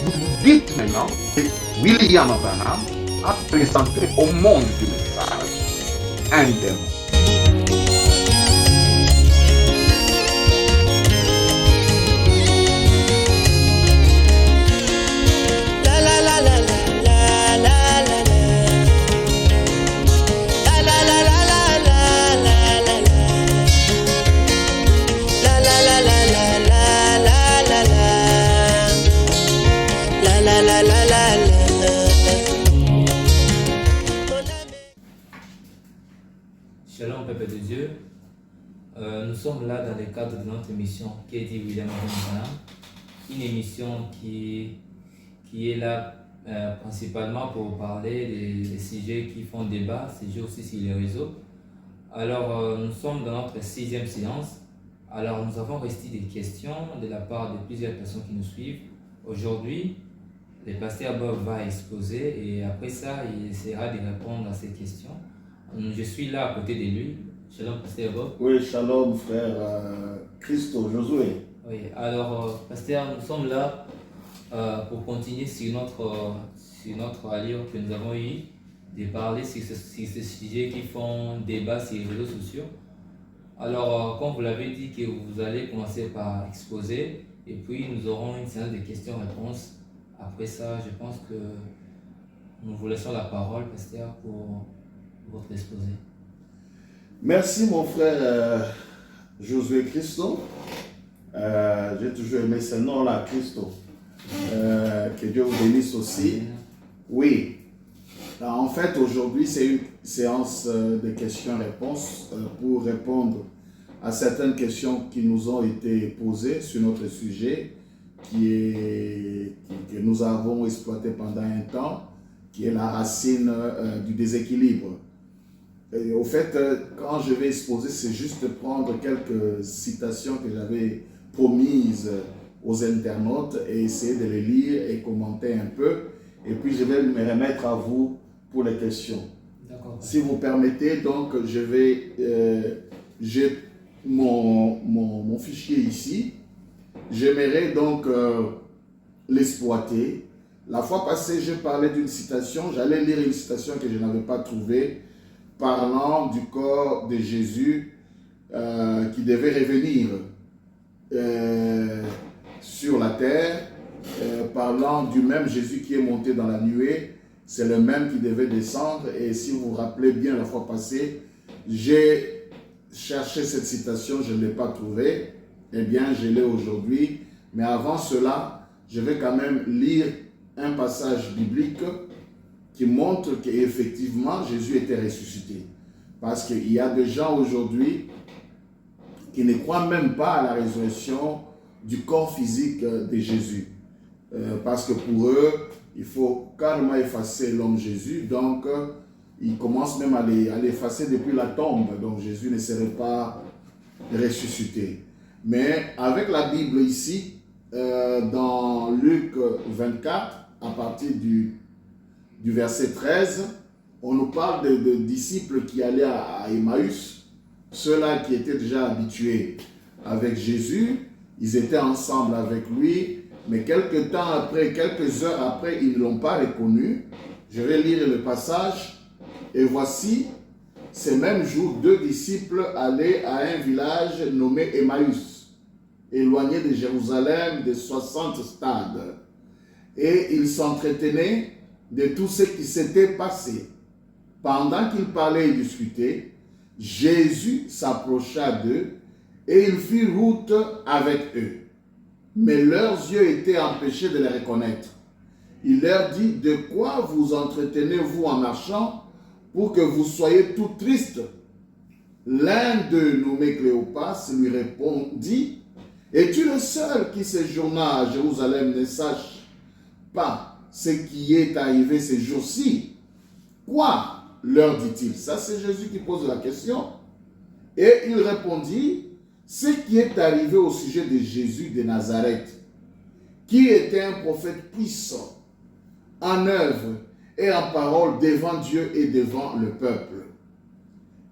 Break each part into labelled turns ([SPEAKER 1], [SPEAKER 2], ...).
[SPEAKER 1] Vous dites maintenant que William Branham a présenté au monde du message un démon.
[SPEAKER 2] Shalom, peuple de Dieu. Nous sommes là dans le cadre de notre émission K.D. William Branham, une émission qui est là principalement pour parler des sujets qui font débat, ces jours aussi sur les réseaux. Alors, nous sommes dans notre 6e séance. Alors, nous avons reçu des questions de la part de plusieurs personnes qui nous suivent. Aujourd'hui, le pasteur Bob va exposer et après ça, il essaiera de répondre à ces questions. Je suis là à côté de lui. Shalom, pasteur Bob.
[SPEAKER 3] Oui, shalom, frère Christo, Josué.
[SPEAKER 2] Oui, alors, pasteur, nous sommes là pour continuer sur notre allure que nous avons eu, de parler sur ces sujets qui font débat sur les réseaux sociaux. Alors, comme vous l'avez dit, que vous allez commencer par exposer, et puis nous aurons une séance de questions-réponses. Après ça, je pense que nous vous laissons la parole, pasteur, pour votre exposé.
[SPEAKER 3] Merci, mon frère Josué Christo. J'ai toujours aimé ce nom-là, Christo. Que Dieu vous bénisse aussi.
[SPEAKER 2] Amen.
[SPEAKER 3] Oui. En fait, aujourd'hui, c'est une séance de questions-réponses pour répondre à certaines questions qui nous ont été posées sur notre sujet que nous avons exploité pendant un temps, qui est la racine du déséquilibre. Et au fait, quand je vais exposer, c'est juste prendre quelques citations que j'avais promises aux internautes et essayer de les lire et commenter un peu. Et puis, je vais me remettre à vous pour les questions. Si vous permettez, donc, j'ai mon fichier ici. J'aimerais donc l'exploiter. La fois passée, j'ai parlé d'une citation. J'allais lire une citation que je n'avais pas trouvée, parlant du corps de Jésus qui devait revenir sur la terre, parlant du même Jésus qui est monté dans la nuée. C'est le même qui devait descendre. Et si vous vous rappelez bien la fois passée, j'ai cherché cette citation, je ne l'ai pas trouvée. Eh bien, je l'ai aujourd'hui. Mais avant cela, je vais quand même lire un passage biblique qui montre qu'effectivement, Jésus était ressuscité. Parce qu'il y a des gens aujourd'hui qui ne croient même pas à la résurrection du corps physique de Jésus. Parce que pour eux, il faut carrément effacer l'homme Jésus. Donc, ils commencent même à l'effacer depuis la tombe. Donc, Jésus ne serait pas ressuscité. Mais avec la Bible ici, dans Luc 24, à partir du verset 13, on nous parle de disciples qui allaient à Emmaüs, ceux-là qui étaient déjà habitués avec Jésus, ils étaient ensemble avec lui, mais quelques temps après, quelques heures après, ils ne l'ont pas reconnu. Je vais lire le passage, et voici, ces mêmes jours, 2 disciples allaient à un village nommé Emmaüs, éloigné de Jérusalem de 60 stades, et ils s'entretenaient de tout ce qui s'était passé. Pendant qu'ils parlaient et discutaient, Jésus s'approcha d'eux et il fit route avec eux. Mais leurs yeux étaient empêchés de les reconnaître. Il leur dit, de quoi vous entretenez-vous en marchant pour que vous soyez tout tristes? L'un d'eux, nommé Cléopas, lui répondit, es-tu le seul qui séjourna à Jérusalem ne sache pas ce qui est arrivé ces jours-ci? Quoi? Leur dit-il. Ça, c'est Jésus qui pose la question. Et il répondit, ce qui est arrivé au sujet de Jésus de Nazareth, qui était un prophète puissant, en œuvre et en parole devant Dieu et devant le peuple.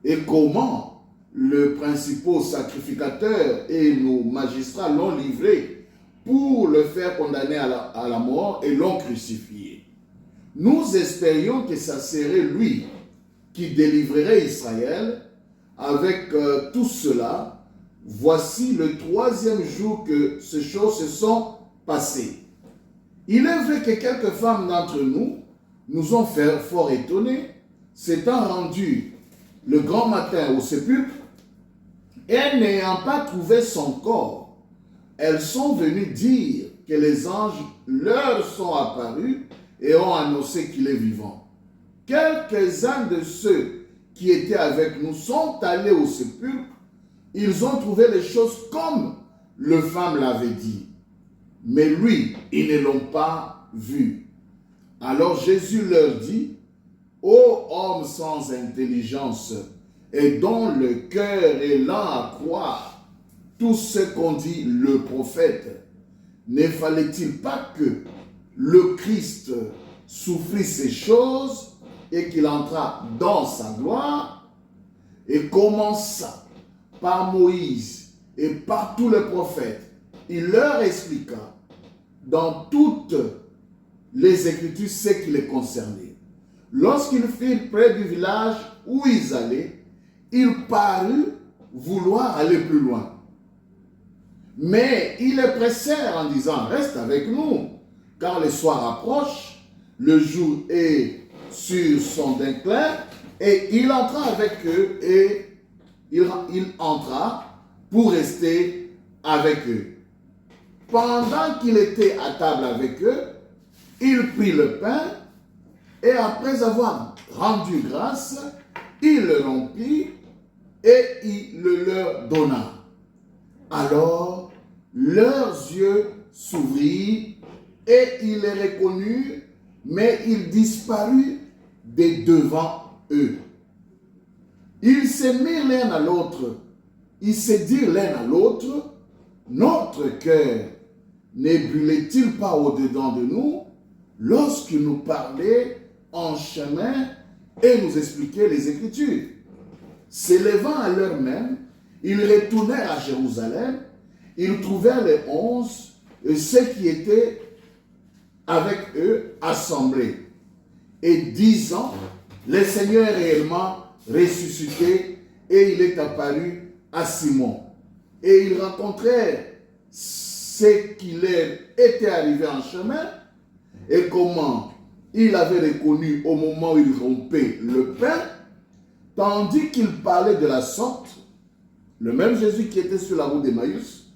[SPEAKER 3] Et comment le principal sacrificateur et nos magistrats l'ont livré pour le faire condamner à la mort et l'ont crucifié. Nous espérions que ça serait lui qui délivrerait Israël. Avec tout cela, voici le 3e jour que ces choses se sont passées. Il est vrai que quelques femmes d'entre nous ont fait fort étonner, s'étant rendues le grand matin au sépulcre, et n'ayant pas trouvé son corps, elles sont venues dire que les anges leur sont apparus et ont annoncé qu'il est vivant. Quelques-uns de ceux qui étaient avec nous sont allés au sépulcre. Ils ont trouvé les choses comme le femme l'avait dit. Mais lui, ils ne l'ont pas vu. Alors Jésus leur dit, ô hommes sans intelligence et dont le cœur est lent à croire tout ce qu'ont dit le prophète, ne fallait-il pas que le Christ souffrit ces choses et qu'il entra dans sa gloire? Et commença par Moïse et par tous les prophètes, il leur expliqua dans toutes les Écritures ce qui les concernait. Lorsqu'ils furent près du village où ils allaient, il parut vouloir aller plus loin. Mais ils les pressèrent en disant, reste avec nous, car le soir approche, le jour est sur son déclin, et il entra avec eux, et il entra pour rester avec eux. Pendant qu'il était à table avec eux, il prit le pain, et après avoir rendu grâce, il le rompit, et il le leur donna. Alors, leurs yeux s'ouvrirent, et ils les reconnurent, mais il disparut de devant eux. Ils se mirent l'un à l'autre. Ils se dirent l'un à l'autre, notre cœur ne brûlait-il pas au-dedans de nous lorsque nous parlait en chemin et nous expliquait les Écritures? S'élevant à l'heure même, ils retournèrent à Jérusalem. Ils trouvèrent les 11 et ceux qui étaient avec eux assemblés, et disant, le Seigneur est réellement ressuscité, et il est apparu à Simon. Et ils rencontrèrent ce qui leur était arrivé en chemin, et comment il avait reconnu au moment où il rompait le pain, tandis qu'il parlait de la sorte, le même Jésus qui était sur la route d'Emmaüs,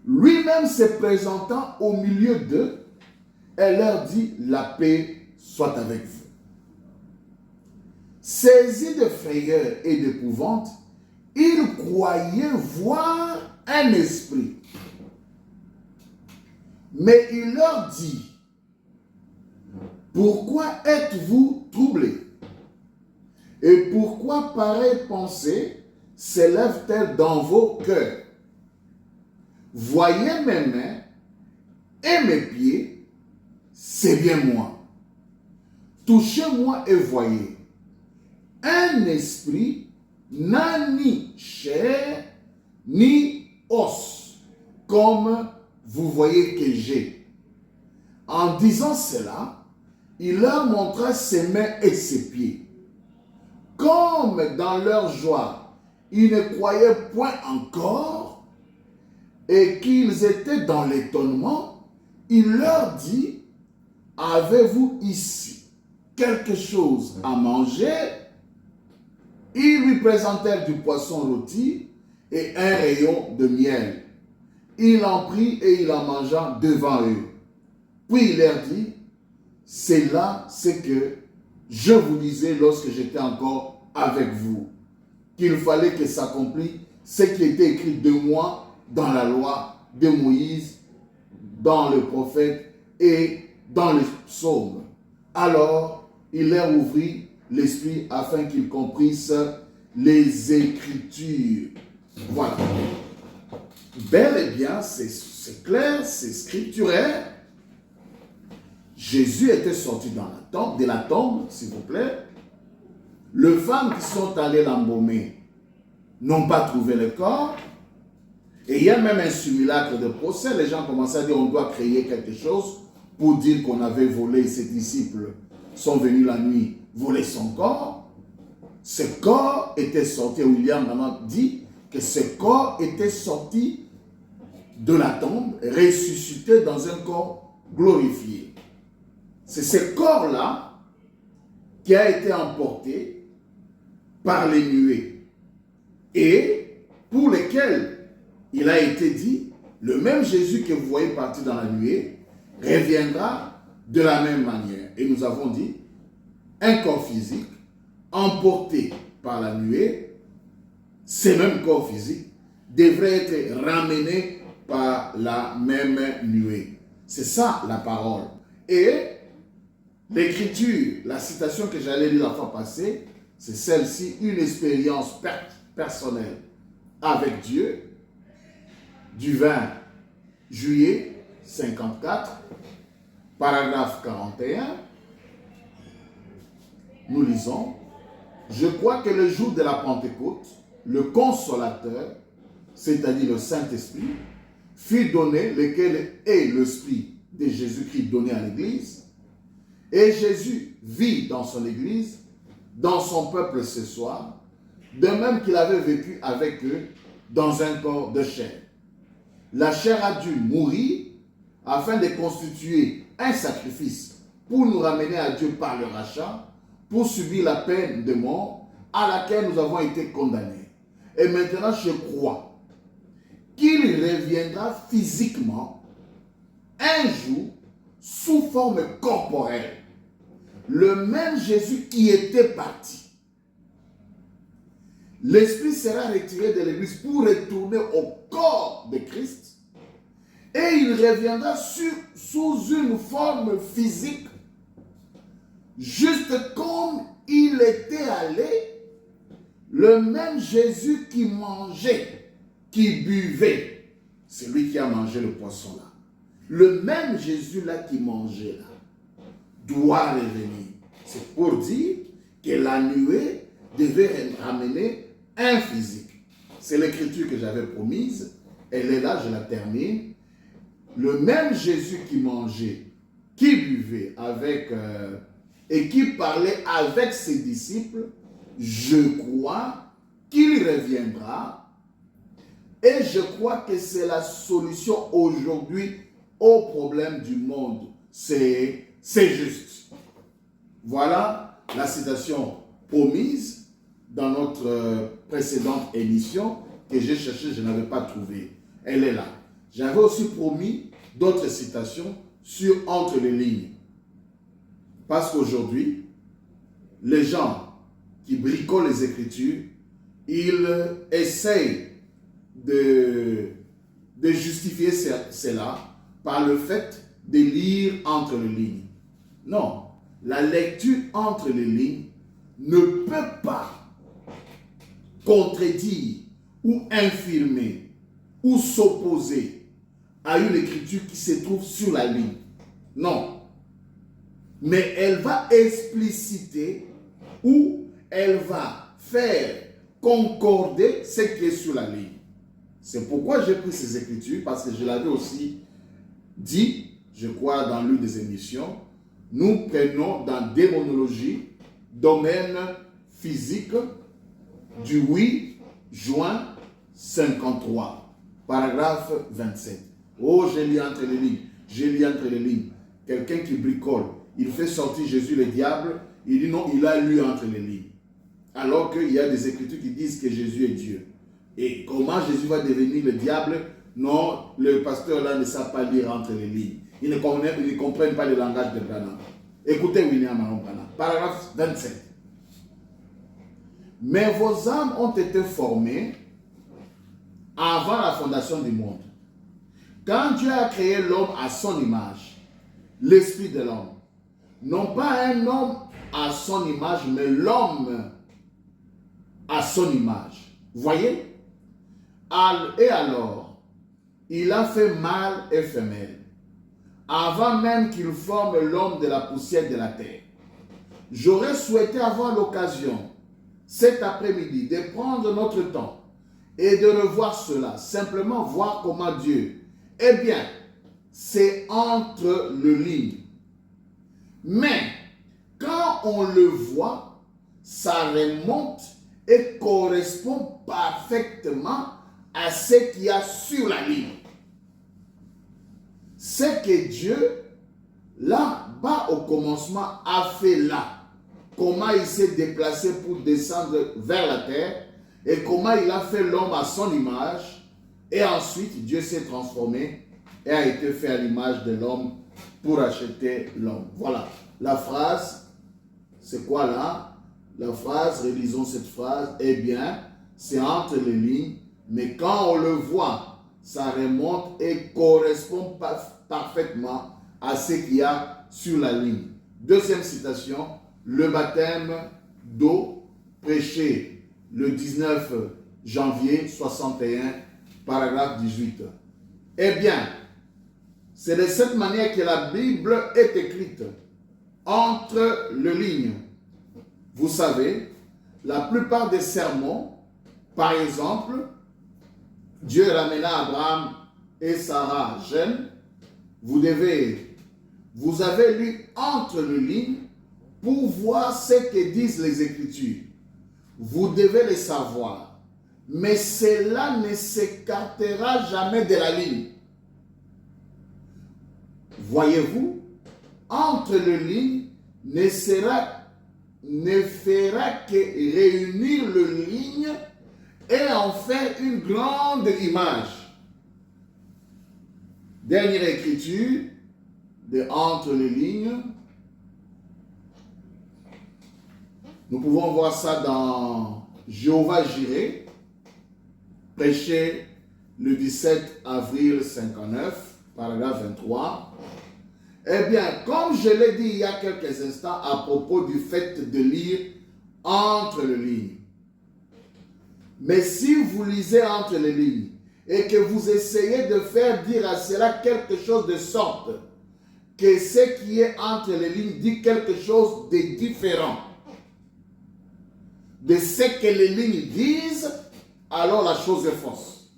[SPEAKER 3] lui-même se présentant au milieu d'eux, elle leur dit, la paix soit avec vous. Saisis de frayeur et d'épouvante, ils croyaient voir un esprit. Mais il leur dit, pourquoi êtes-vous troublés? Et pourquoi pareille pensée s'élève-t-elle dans vos cœurs? Voyez mes mains et mes pieds, c'est bien moi. Touchez-moi et voyez. Un esprit n'a ni chair ni os, comme vous voyez que j'ai. En disant cela, il leur montra ses mains et ses pieds. Comme dans leur joie, ils ne croyaient point encore et qu'ils étaient dans l'étonnement, il leur dit, avez-vous ici quelque chose à manger? Ils lui présentèrent du poisson rôti et un rayon de miel. Il en prit et il en mangea devant eux. Puis il leur dit, c'est là ce que je vous disais lorsque j'étais encore avec vous, qu'il fallait que s'accomplisse ce qui était écrit de moi dans la loi de Moïse, dans le prophète et dans les psaumes. Alors, il leur ouvrit l'esprit afin qu'ils comprissent les Écritures. Voilà. Bel et bien, c'est clair, c'est scripturaire. Jésus était sorti de la tombe, s'il vous plaît. Les femmes qui sont allées l'embaumer n'ont pas trouvé le corps. Et il y a même un simulacre de procès. Les gens commençaient à dire on doit créer quelque chose pour dire qu'on avait volé, ses disciples sont venus la nuit voler son corps. Ce corps était sorti, William Branham dit que ce corps était sorti de la tombe, ressuscité dans un corps glorifié. C'est ce corps-là qui a été emporté par les nuées et pour lesquels il a été dit, le même Jésus que vous voyez partir dans la nuée reviendra de la même manière. Et nous avons dit, un corps physique emporté par la nuée, ces mêmes corps physiques devraient être ramenés par la même nuée. C'est ça la parole. Et l'écriture, la citation que j'allais lire la fois passée, c'est celle-ci, une expérience personnelle avec Dieu, du 20 juillet 54, paragraphe 41, nous lisons, « Je crois que le jour de la Pentecôte, le Consolateur, c'est-à-dire le Saint-Esprit, fut donné, lequel est l'Esprit de Jésus-Christ donné à l'Église, et Jésus vit dans son Église, dans son peuple ce soir, de même qu'il avait vécu avec eux dans un corps de chair. La chair a dû mourir afin de constituer un sacrifice pour nous ramener à Dieu par le rachat, pour subir la peine de mort à laquelle nous avons été condamnés. Et maintenant, je crois qu'il reviendra physiquement un jour sous forme corporelle. Le même Jésus qui était parti. L'Esprit sera retiré de l'Église pour retourner au corps de Christ et il reviendra sous une forme physique juste comme il était allé, le même Jésus qui mangeait, qui buvait, c'est lui qui a mangé le poisson là. Le même Jésus là qui mangeait là doit revenir. C'est pour dire que la nuée devait ramener un physique. C'est l'écriture que j'avais promise. Elle est là, je la termine. Le même Jésus qui mangeait, qui buvait avec et qui parlait avec ses disciples, je crois qu'il reviendra. Et je crois que c'est la solution aujourd'hui au problème du monde. C'est juste. Voilà la citation promise dans notre précédente émission que j'ai cherché, je n'avais pas trouvé. Elle est là. J'avais aussi promis d'autres citations sur entre les lignes. Parce qu'aujourd'hui, les gens qui bricolent les Écritures, ils essayent de justifier cela par le fait de lire entre les lignes. Non, la lecture entre les lignes ne peut pas contredire ou infirmer ou s'opposer à une écriture qui se trouve sur la ligne. Non. Mais elle va expliciter ou elle va faire concorder ce qui est sur la ligne. C'est pourquoi j'ai pris ces écritures, parce que je l'avais aussi dit, je crois, dans l'une des émissions, nous prenons dans démonologie, domaine physique, du 8 juin 53, paragraphe 27. Oh, j'ai lu entre les lignes, j'ai lu entre les lignes. Quelqu'un qui bricole, il fait sortir Jésus le diable, il dit non, il a lu entre les lignes. Alors qu'il y a des écritures qui disent que Jésus est Dieu. Et comment Jésus va devenir le diable? Non, le pasteur là ne sait pas lire entre les lignes. Ils ne comprennent pas le langage de Branham. Écoutez William Branham, paragraphe 27. Mais vos âmes ont été formées avant la fondation du monde. Quand Dieu a créé l'homme à son image, l'esprit de l'homme, non pas un homme à son image, mais l'homme à son image. Voyez? Et alors, il a fait mâle et femelle, avant même qu'il forme l'homme de la poussière de la terre. J'aurais souhaité avoir l'occasion, cet après-midi, de prendre notre temps et de revoir cela, simplement voir comment Dieu, eh bien, c'est entre les lignes. Mais quand on le voit, ça remonte et correspond parfaitement à ce qu'il y a sur la ligne. C'est que Dieu, là-bas au commencement, a fait là. Comment il s'est déplacé pour descendre vers la terre et comment il a fait l'homme à son image. Et ensuite, Dieu s'est transformé et a été fait à l'image de l'homme pour acheter l'homme. Voilà. La phrase, c'est quoi là? La phrase, relisons cette phrase. Eh bien, c'est entre les lignes, mais quand on le voit, ça remonte et correspond parfaitement à ce qu'il y a sur la ligne. Deuxième citation, le baptême d'eau prêché le 19 janvier 61, paragraphe 18. Eh bien, c'est de cette manière que la Bible est écrite, entre les lignes. Vous savez, la plupart des sermons, par exemple, Dieu ramena Abraham et Sarah jeunes, vous avez lu entre les lignes pour voir ce que disent les Écritures. Vous devez le savoir, mais cela ne s'écartera jamais de la ligne. Voyez-vous, entre les lignes ne fera que réunir les lignes et en faire une grande image. Dernière écriture de entre les lignes. Nous pouvons voir ça dans Jéhovah Jireh, prêché le 17 avril 59, paragraphe 23. Eh bien, comme je l'ai dit il y a quelques instants à propos du fait de lire entre les lignes. Mais si vous lisez entre les lignes et que vous essayez de faire dire à cela quelque chose de sorte, que ce qui est entre les lignes dit quelque chose de différent de ce que les lignes disent, alors la chose est fausse.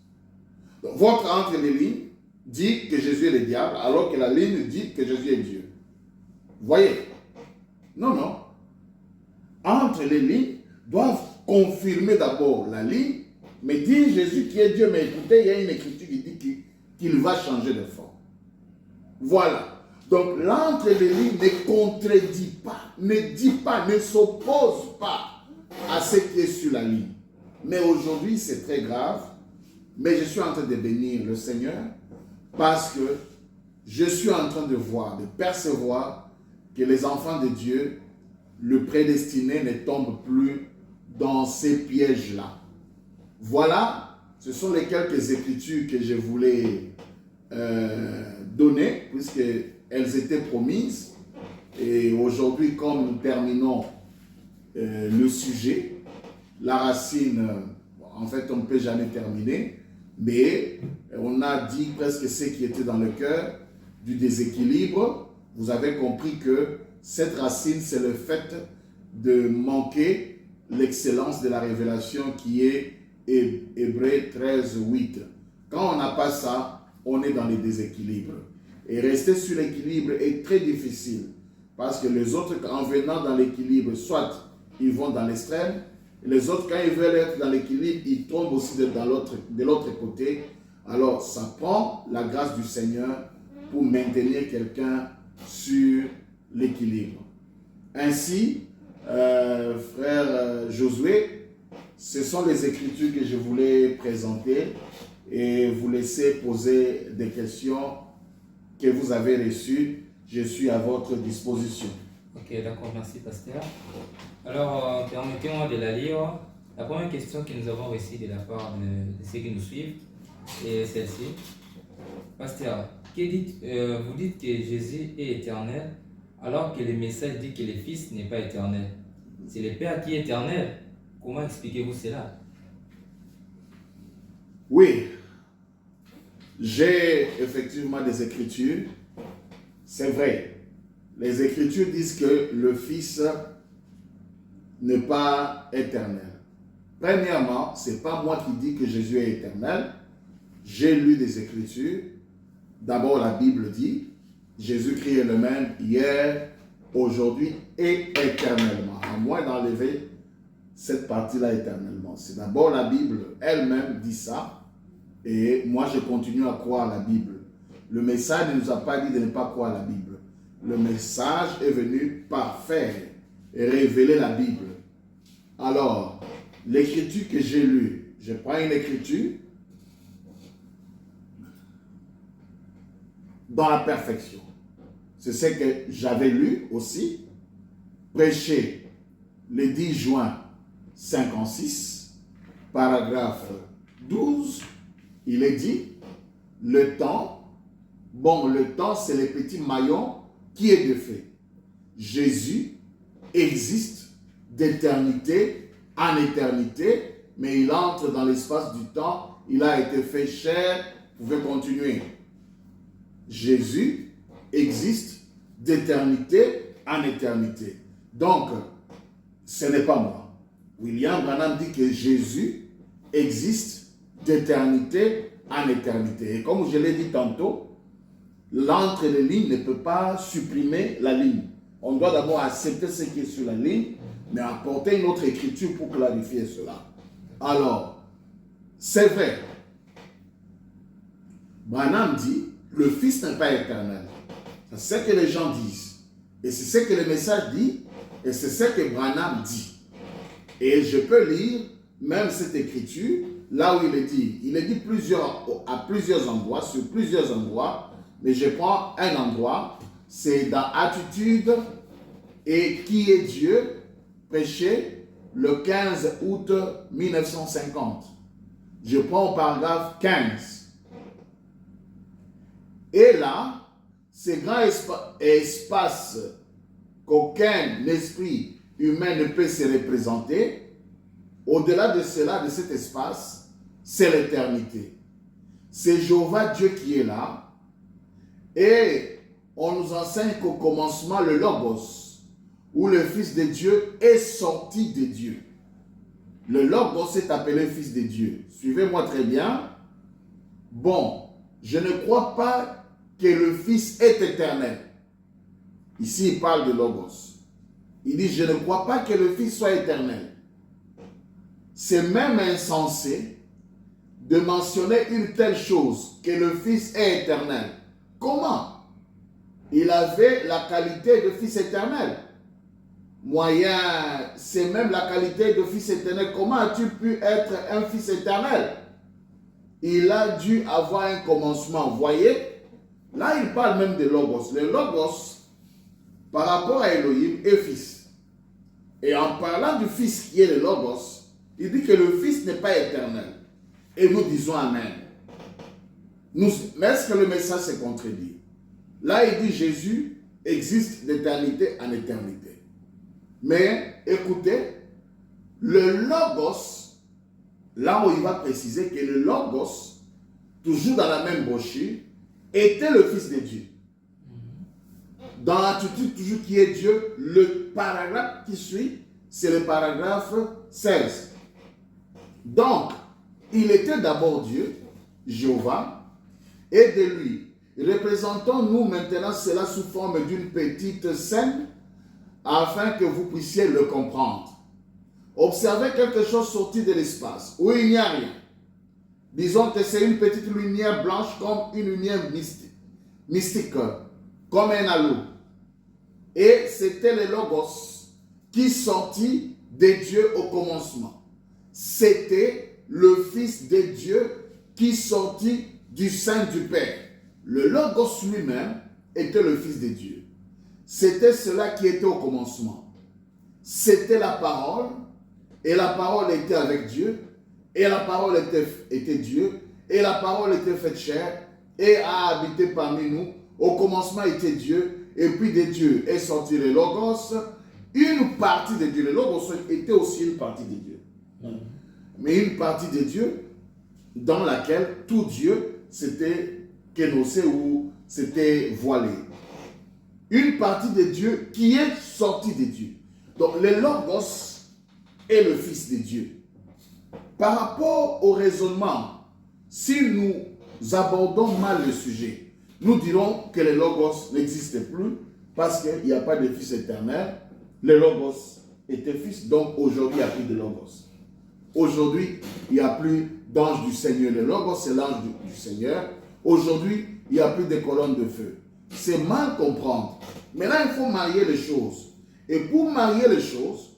[SPEAKER 3] Donc, votre entre les lignes dit que Jésus est le diable, alors que la ligne dit que Jésus est Dieu. Voyez? Non. Entre les lignes doivent confirmer d'abord la ligne, mais dire Jésus qui est Dieu, mais écoutez, il y a une écriture qui dit qu'il va changer de forme. Voilà. Donc l'entre les lignes ne contredit pas, ne dit pas, ne s'oppose pas à ce qui est sur la ligne. Mais aujourd'hui, c'est très grave. Mais je suis en train de bénir le Seigneur parce que je suis en train de voir, de percevoir que les enfants de Dieu, le prédestiné ne tombe plus dans ces pièges-là. Voilà, ce sont les quelques écritures que je voulais donner, puisqu'elles étaient promises. Et aujourd'hui, comme nous terminons le sujet, la racine, en fait, on ne peut jamais terminer, mais on a dit presque ce qui était dans le cœur du déséquilibre. Vous avez compris que cette racine, c'est le fait de manquer l'excellence de la révélation qui est Hébreux 13, 8. Quand on n'a pas ça, on est dans les déséquilibres. Et rester sur l'équilibre est très difficile, parce que les autres, en venant dans l'équilibre, soit ils vont dans l'extrême, les autres, quand ils veulent être dans l'équilibre, ils tombent aussi de l'autre côté. Alors, ça prend la grâce du Seigneur pour maintenir quelqu'un sur l'équilibre. Ainsi, frère Josué, ce sont les écritures que je voulais présenter et vous laisser poser des questions que vous avez reçues. Je suis à votre disposition.
[SPEAKER 2] Ok, d'accord, merci pasteur. Alors, permettez-moi de la lire. La première question que nous avons reçue de la part de ceux qui nous suivent est celle-ci. Pasteur, vous dites que Jésus est éternel, alors que le message dit que le Fils n'est pas éternel. C'est le Père qui est éternel. Comment expliquez-vous cela?
[SPEAKER 3] Oui, j'ai effectivement des écritures. C'est vrai. Les écritures disent que le Fils n'est pas éternel. Premièrement, ce n'est pas moi qui dis que Jésus est éternel. J'ai lu des Écritures. D'abord, la Bible dit, Jésus-Christ est le même hier, aujourd'hui et éternellement. À moins d'enlever cette partie-là éternellement. C'est d'abord la Bible elle-même dit ça. Et moi, je continue à croire à la Bible. Le message ne nous a pas dit de ne pas croire à la Bible. Le message est venu parfaire et révéler la Bible. Alors, l'écriture que j'ai lue, je prends une écriture dans la perfection. C'est ce que j'avais lu aussi, prêché le 10 juin 56, paragraphe 12, il est dit, le temps c'est le petit maillon qui est de fait. Jésus existe d'éternité en éternité, mais il entre dans l'espace du temps, il a été fait chair, vous pouvez continuer. Jésus existe d'éternité en éternité. Donc, ce n'est pas moi. William Branham dit que Jésus existe d'éternité en éternité. Et comme je l'ai dit tantôt, l'entre les lignes ne peut pas supprimer la ligne. On doit d'abord accepter ce qui est sur la ligne, mais apporter une autre écriture pour clarifier cela. Alors, c'est vrai. Branham dit, le Fils n'est pas éternel. C'est ce que les gens disent. Et c'est ce que le message dit, et c'est ce que Branham dit. Et je peux lire même cette écriture, là où il est dit à plusieurs endroits, sur plusieurs endroits, mais je prends un endroit, c'est dans Attitude et qui est Dieu, prêché le 15 août 1950. Je prends au paragraphe 15. Et là, ce grand espace qu'aucun esprit humain ne peut se représenter, au-delà de cela, de cet espace, c'est l'éternité. C'est Jéhovah Dieu qui est là. Et on nous enseigne qu'au commencement, le Logos, où le Fils de Dieu est sorti de Dieu. Le Logos est appelé Fils de Dieu. Suivez-moi très bien. Bon, je ne crois pas que le Fils est éternel. Ici, il parle de Logos. Il dit, je ne crois pas que le Fils soit éternel. C'est même insensé de mentionner une telle chose, que le Fils est éternel. Comment? Il avait la qualité de Fils éternel. Moyen, c'est même la qualité de Fils éternel. Comment as-tu pu être un Fils éternel? Il a dû avoir un commencement. Vous voyez? Là, il parle même de Logos. Le Logos, par rapport à Elohim, est Fils. Et en parlant du Fils qui est le Logos, il dit que le Fils n'est pas éternel. Et nous disons Amen. Mais est-ce que le message se contredit? Là, il dit Jésus existe d'éternité en éternité. Mais écoutez, le Logos, là où il va préciser que le Logos, toujours dans la même brochure, était le Fils de Dieu. Dans l'attitude toujours qui est Dieu, le paragraphe qui suit, c'est le paragraphe 16. Donc, il était d'abord Dieu, Jéhovah, et de lui. Représentons-nous maintenant cela sous forme d'une petite scène, afin que vous puissiez le comprendre. Observez quelque chose sorti de l'espace, où il n'y a rien. Disons que c'est une petite lumière blanche comme une lumière mystique, comme un halo. Et c'était le Logos qui sortit de Dieu au commencement. C'était le Fils de Dieu qui sortit du sein du Père. Le Logos lui-même était le Fils de Dieu. C'était cela qui était au commencement. C'était la parole, et la parole était avec Dieu, et la parole était Dieu, et la parole était faite chair, et a habité parmi nous. Au commencement était Dieu, et puis de Dieu est sorti le Logos, une partie de Dieu. Le Logos était aussi une partie de Dieu. Mais une partie de Dieu dans laquelle tout Dieu s'était kénossé ou s'était voilé. Une partie de Dieu qui est sortie de Dieu. Donc le Logos est le Fils de Dieu. par rapport au raisonnement, si nous abordons mal le sujet, nous dirons que le Logos n'existe plus parce qu'il n'y a pas de Fils éternel. Le Logos était Fils, donc aujourd'hui il n'y a plus de Logos. Aujourd'hui, il n'y a plus d'ange du Seigneur. Le Logos, c'est l'ange du Seigneur. Aujourd'hui, il n'y a plus de colonnes de feu. C'est mal comprendre. Maintenant, il faut marier les choses. Et pour marier les choses,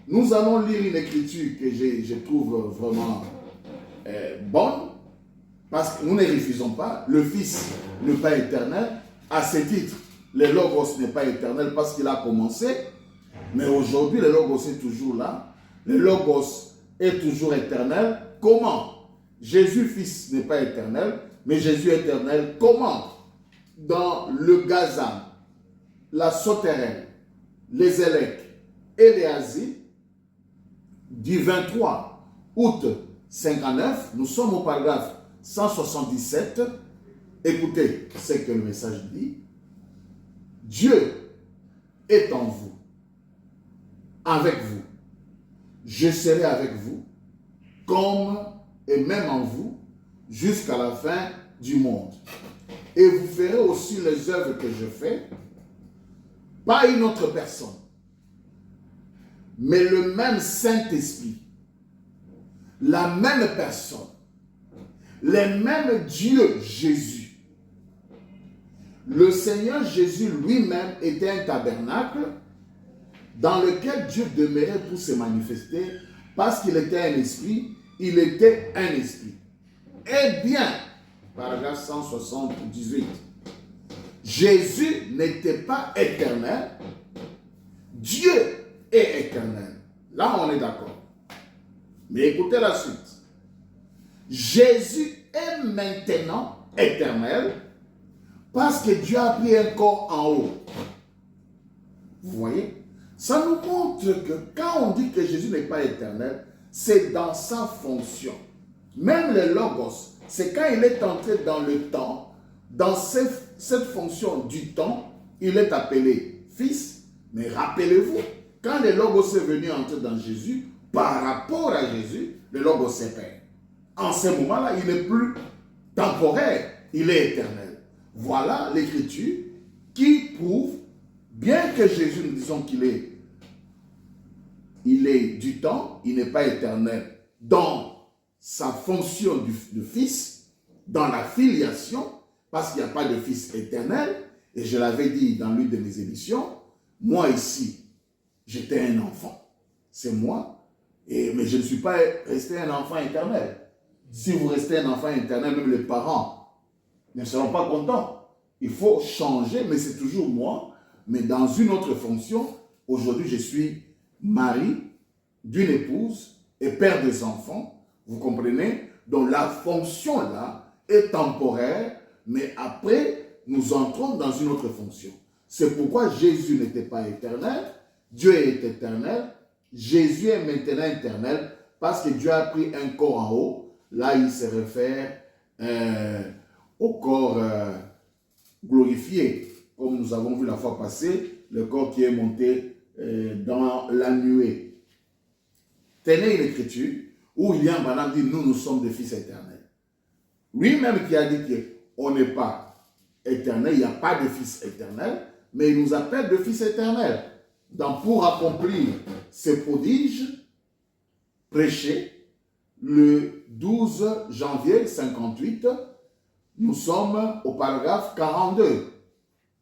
[SPEAKER 3] nous allons lire une écriture que je trouve vraiment bonne, parce que nous ne refusons pas. Le Fils n'est pas éternel. À ce titre, le Logos n'est pas éternel parce qu'il a commencé. Mais aujourd'hui, le Logos est toujours là. Le Logos est toujours éternel. Comment? Jésus, Fils, n'est pas éternel, mais Jésus est éternel. Comment? Dans le Gazan, la Sotérène, les Élèques et les Asies, du 23 août 59, nous sommes au paragraphe 177. Écoutez ce que le message dit. Dieu est en vous, avec vous. Je serai avec vous, comme et même en vous, jusqu'à la fin du monde. Et vous ferez aussi les œuvres que je fais, pas une autre personne, mais le même Saint-Esprit, la même personne, le même Dieu Jésus. Le Seigneur Jésus lui-même était un tabernacle dans lequel Dieu demeurait pour se manifester, parce qu'il était un esprit, il était un esprit. Eh bien, paragraphe 178, Jésus n'était pas éternel, Dieu est éternel. Là, on est d'accord. Mais écoutez la suite. Jésus est maintenant éternel parce que Dieu a pris un corps en haut. Vous voyez? Ça nous montre que quand on dit que Jésus n'est pas éternel, c'est dans sa fonction. Même le Logos, c'est quand il est entré dans le temps, dans cette fonction du temps, il est appelé Fils. Mais rappelez-vous, quand le Logos est venu entrer dans Jésus, par rapport à Jésus, le Logos est Père. En ce moment-là, il n'est plus temporaire, il est éternel. Voilà l'écriture qui prouve, bien que Jésus, nous disons qu'il est du temps, il n'est pas éternel dans sa fonction de Fils, dans la filiation, parce qu'il n'y a pas de Fils éternel. Et je l'avais dit dans l'une de mes émissions, moi ici, j'étais un enfant. C'est moi, mais je ne suis pas resté un enfant éternel. Si vous restez un enfant éternel, même les parents ne seront pas contents. Il faut changer, mais c'est toujours moi, mais dans une autre fonction. Aujourd'hui, je suis mari d'une épouse et père des enfants. Vous comprenez? Donc la fonction là est temporaire, mais après, nous entrons dans une autre fonction. C'est pourquoi Jésus n'était pas éternel, Dieu est éternel, Jésus est maintenant éternel, parce que Dieu a pris un corps en haut. Là, il se réfère au corps glorifié, comme nous avons vu la fois passée, le corps qui est monté dans la nuée. Tenez une écriture où William Branham dit, nous sommes des fils éternels. Lui-même qui a dit qu'on n'est pas éternel, il n'y a pas de fils éternel, mais il nous appelle de fils éternels. Donc pour accomplir ces prodiges prêchés, le 12 janvier 58, nous sommes au paragraphe 42.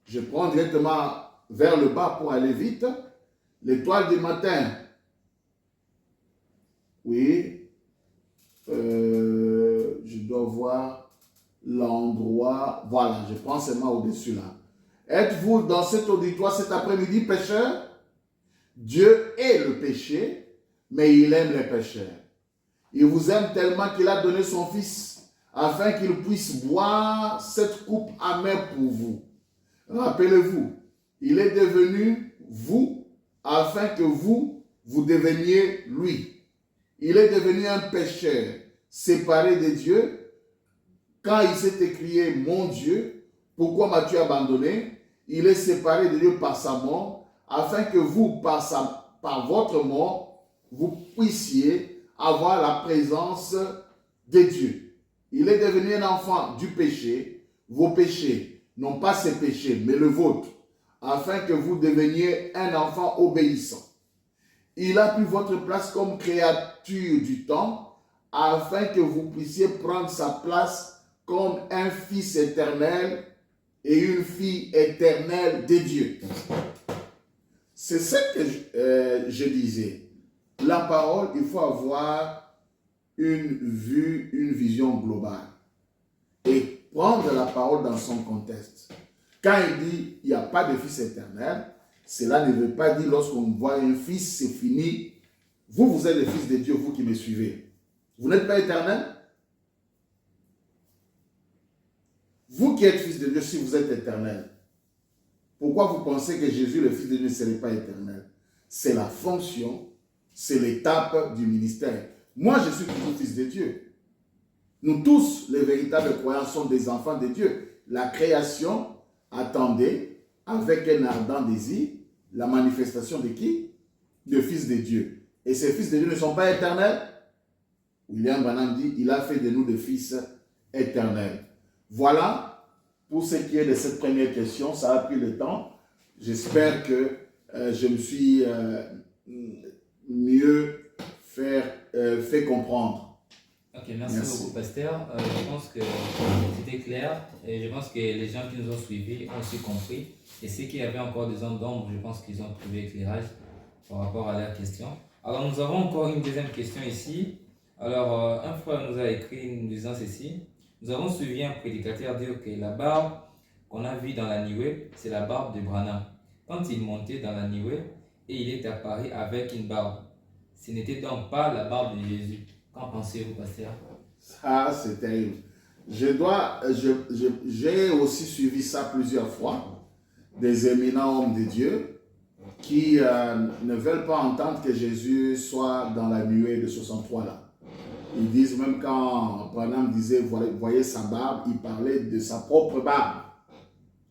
[SPEAKER 3] Je prends directement vers le bas pour aller vite. L'étoile du matin. Oui. Je dois voir l'endroit. Voilà, je prends seulement au-dessus là. Êtes-vous dans cet auditoire cet après-midi, pécheurs? Dieu est le péché, mais il aime les pécheurs. Il vous aime tellement qu'il a donné son Fils, afin qu'il puisse boire cette coupe amère pour vous. Rappelez-vous, il est devenu vous, afin que vous deveniez lui. Il est devenu un pécheur, séparé de Dieu. Quand il s'est écrié « Mon Dieu, pourquoi m'as-tu abandonné ?» Il est séparé de Dieu par sa mort, afin que vous, par votre mort, vous puissiez avoir la présence de Dieu. Il est devenu un enfant du péché. Vos péchés, non pas ses péchés, mais le vôtre, afin que vous deveniez un enfant obéissant. Il a pris votre place comme créature du temps, afin que vous puissiez prendre sa place comme un fils éternel et une fille éternelle de Dieu. C'est ce que je disais. La parole, il faut avoir une vue, une vision globale. Et prendre la parole dans son contexte. Quand il dit il n'y a pas de fils éternel, cela ne veut pas dire lorsqu'on voit un fils, c'est fini. Vous, vous êtes le fils de Dieu, vous qui me suivez. Vous n'êtes pas éternel? Vous qui êtes fils de Dieu, si vous êtes éternel, pourquoi vous pensez que Jésus, le fils de Dieu, ne serait pas éternel? C'est la fonction, c'est l'étape du ministère. Moi, je suis toujours fils de Dieu. Nous tous, les véritables croyants, sommes des enfants de Dieu. La création attendait, avec un ardent désir, la manifestation de qui? De fils de Dieu. Et ces fils de Dieu ne sont pas éternels? William Branham dit, il a fait de nous des fils éternels. Voilà, pour ce qui est de cette première question, ça a pris le temps. J'espère que je me suis mieux fait comprendre.
[SPEAKER 2] Ok, merci beaucoup, pasteur. Je pense que c'était clair et je pense que les gens qui nous ont suivis ont aussi compris. Et ceux qui avaient encore des zones d'ombre, je pense qu'ils ont trouvé éclairage par rapport à leurs questions. Alors, nous avons encore une deuxième question ici. Alors, un frère nous a écrit nous disant ceci. Nous avons suivi un prédicateur dire que la barbe qu'on a vue dans la nuée, c'est la barbe de Branham. Quand il montait dans la nuée et il est apparu avec une barbe, ce n'était donc pas la barbe de Jésus. Qu'en pensez-vous, pasteur?
[SPEAKER 3] Ça, c'est terrible. J'ai aussi suivi ça plusieurs fois, des éminents hommes de Dieu qui ne veulent pas entendre que Jésus soit dans la nuée de 63 là. Ils disent, même quand Branham disait, voyez sa barbe, il parlait de sa propre barbe,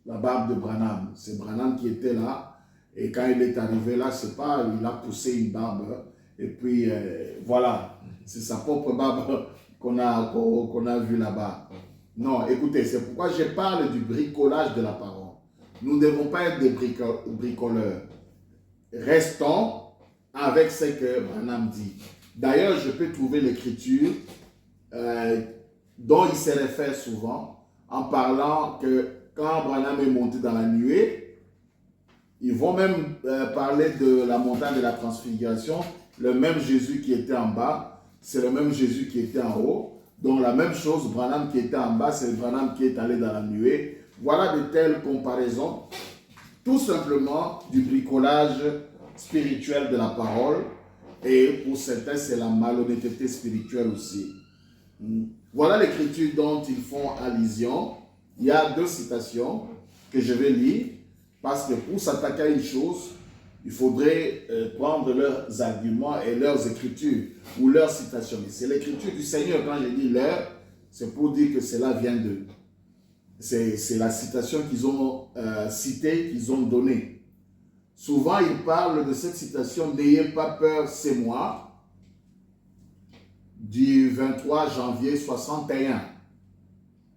[SPEAKER 3] la barbe de Branham. C'est Branham qui était là, et quand il est arrivé là, c'est pas, il a poussé une barbe, et puis voilà, c'est sa propre barbe qu'on a vu là-bas. Non, écoutez, c'est pourquoi je parle du bricolage de la parole. Nous ne devons pas être des bricoleurs. Restons avec ce que Branham dit. D'ailleurs, je peux trouver l'écriture dont il se réfère souvent en parlant que quand Branham est monté dans la nuée, ils vont même parler de la montagne de la transfiguration. Le même Jésus qui était en bas, c'est le même Jésus qui était en haut. Donc la même chose, Branham qui était en bas, c'est Branham qui est allé dans la nuée. Voilà de telles comparaisons. Tout simplement du bricolage spirituel de la parole. Et pour certains, c'est la malhonnêteté spirituelle aussi. Voilà l'écriture dont ils font allusion. Il y a deux citations que je vais lire. Parce que pour s'attaquer à une chose, il faudrait prendre leurs arguments et leurs écritures ou leurs citations. C'est l'écriture du Seigneur. Quand je dis leur, c'est pour dire que cela vient d'eux. C'est la citation qu'ils ont citée, qu'ils ont donnée. Souvent, ils parlent de cette citation « N'ayez pas peur, c'est moi » du 23 janvier 61,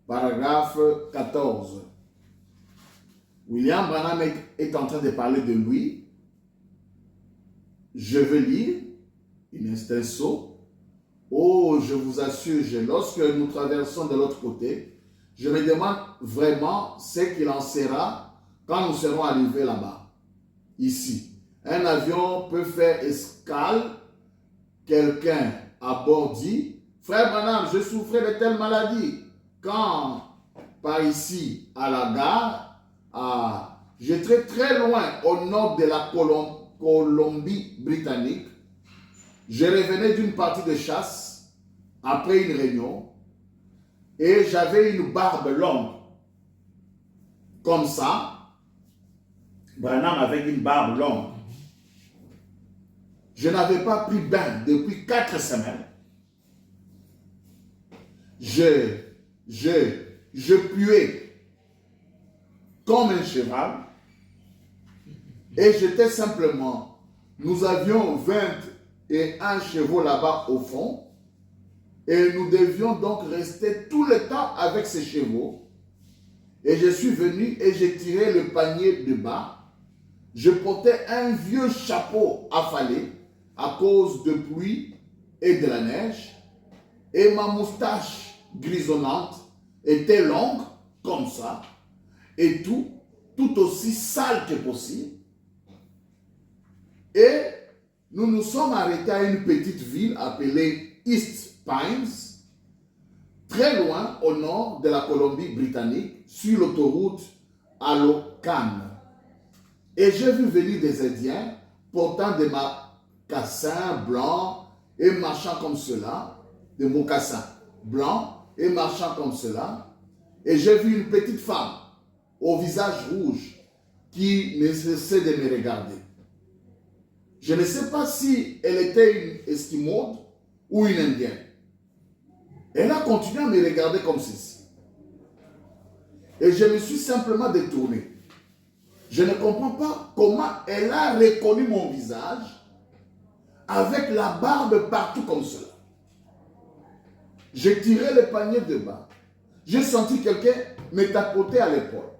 [SPEAKER 3] paragraphe 14. William Branham est en train de parler de lui. Je veux lire, il est un saut. Oh, je vous assure, lorsque nous traversons de l'autre côté, je me demande vraiment ce qu'il en sera quand nous serons arrivés là-bas, ici. Un avion peut faire escale, quelqu'un à bord dit, frère Branham, je souffrais de telle maladie. Quand par ici à la gare, j'étais très loin au nord de la Colombie-Britannique. Je revenais d'une partie de chasse après une réunion et j'avais une barbe longue. Comme ça, Branham avec une barbe longue. Je n'avais pas pris bain depuis 4 semaines. Je puais comme un cheval et j'étais simplement, nous avions et un cheval là-bas au fond. Et nous devions donc rester tout le temps avec ces chevaux. Et je suis venu et j'ai tiré le panier de bas. Je portais un vieux chapeau affalé à cause de pluie et de la neige. Et ma moustache grisonnante était longue, comme ça. Et tout aussi sale que possible. Et nous nous sommes arrêtés à une petite ville appelée East Pines, très loin au nord de la Colombie-Britannique, sur l'autoroute Alocan. Et j'ai vu venir des Indiens portant des mocassins blancs et marchant comme cela, des mocassins blancs et marchant comme cela. Et j'ai vu une petite femme au visage rouge qui ne cessait de me regarder. Je ne sais pas si elle était une Esquimaude ou une Indienne. Elle a continué à me regarder comme ceci. Et je me suis simplement détourné. Je ne comprends pas comment elle a reconnu mon visage avec la barbe partout comme cela. J'ai tiré le panier de bas. J'ai senti quelqu'un me tapoter à l'épaule.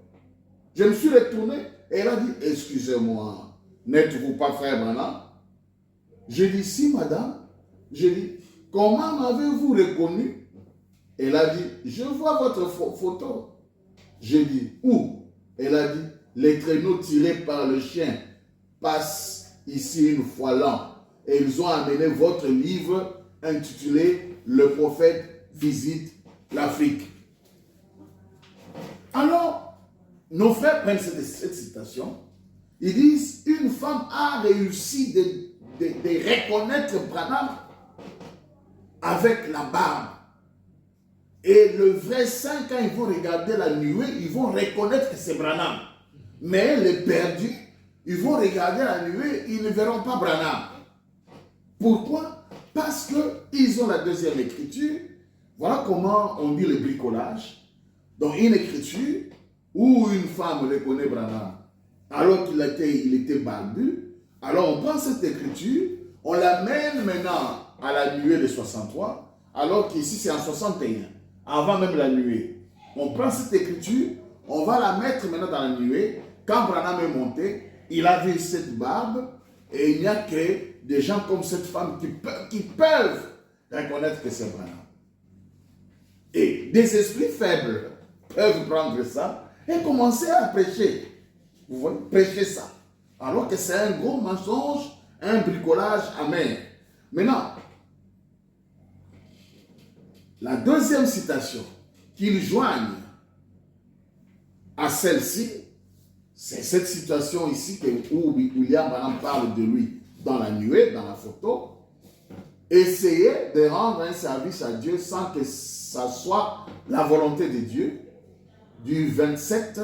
[SPEAKER 3] Je me suis retourné et elle a dit, excusez-moi, n'êtes-vous pas frère Branham? J'ai dit, si madame. J'ai dit, comment m'avez-vous reconnu? Elle a dit, je vois votre photo. J'ai dit, où? Elle a dit, les traîneaux tirés par le chien passent ici une fois l'an. Et ils ont amené votre livre intitulé Le prophète visite l'Afrique. Alors, nos frères prennent cette citation. Ils disent, une femme a réussi de reconnaître Branham avec la barbe. Et le vrai saint, quand ils vont regarder la nuée, ils vont reconnaître que c'est Branham. Mais les perdus, ils vont regarder la nuée, ils ne verront pas Branham. Pourquoi? Parce qu'ils ont la deuxième écriture. Voilà comment on dit le bricolage. Dans une écriture où une femme reconnaît Branham alors qu'il était barbu. Alors on prend cette écriture, on l'amène maintenant à la nuée de 63, alors qu'ici c'est en 61, avant même la nuée. On prend cette écriture, on va la mettre maintenant dans la nuée. Quand Branham est monté, il avait cette barbe, et il n'y a que des gens comme cette femme qui peuvent reconnaître que c'est Branham. Et des esprits faibles peuvent prendre ça et commencer à prêcher. Vous voyez, prêcher ça. Alors que c'est un gros mensonge, un bricolage amer. Maintenant, la deuxième citation qu'ils joignent à celle-ci, c'est cette situation ici où William Branham parle de lui dans la nuée, dans la photo. Essayez de rendre un service à Dieu sans que ça soit la volonté de Dieu, du 27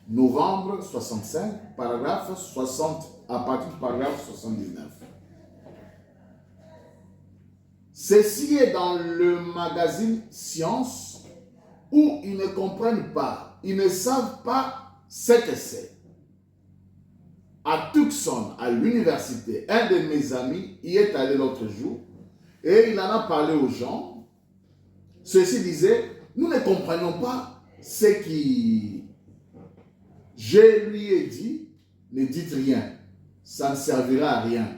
[SPEAKER 3] novembre 65, paragraphe 60, à partir du paragraphe 79. Ceci est dans le magazine Science, où ils ne comprennent pas, ils ne savent pas ce que c'est. À Tucson, à l'université, un de mes amis y est allé l'autre jour, et il en a parlé aux gens. Ceux-ci disaient, nous ne comprenons pas ce qui... Je lui ai dit, ne dites rien, ça ne servira à rien.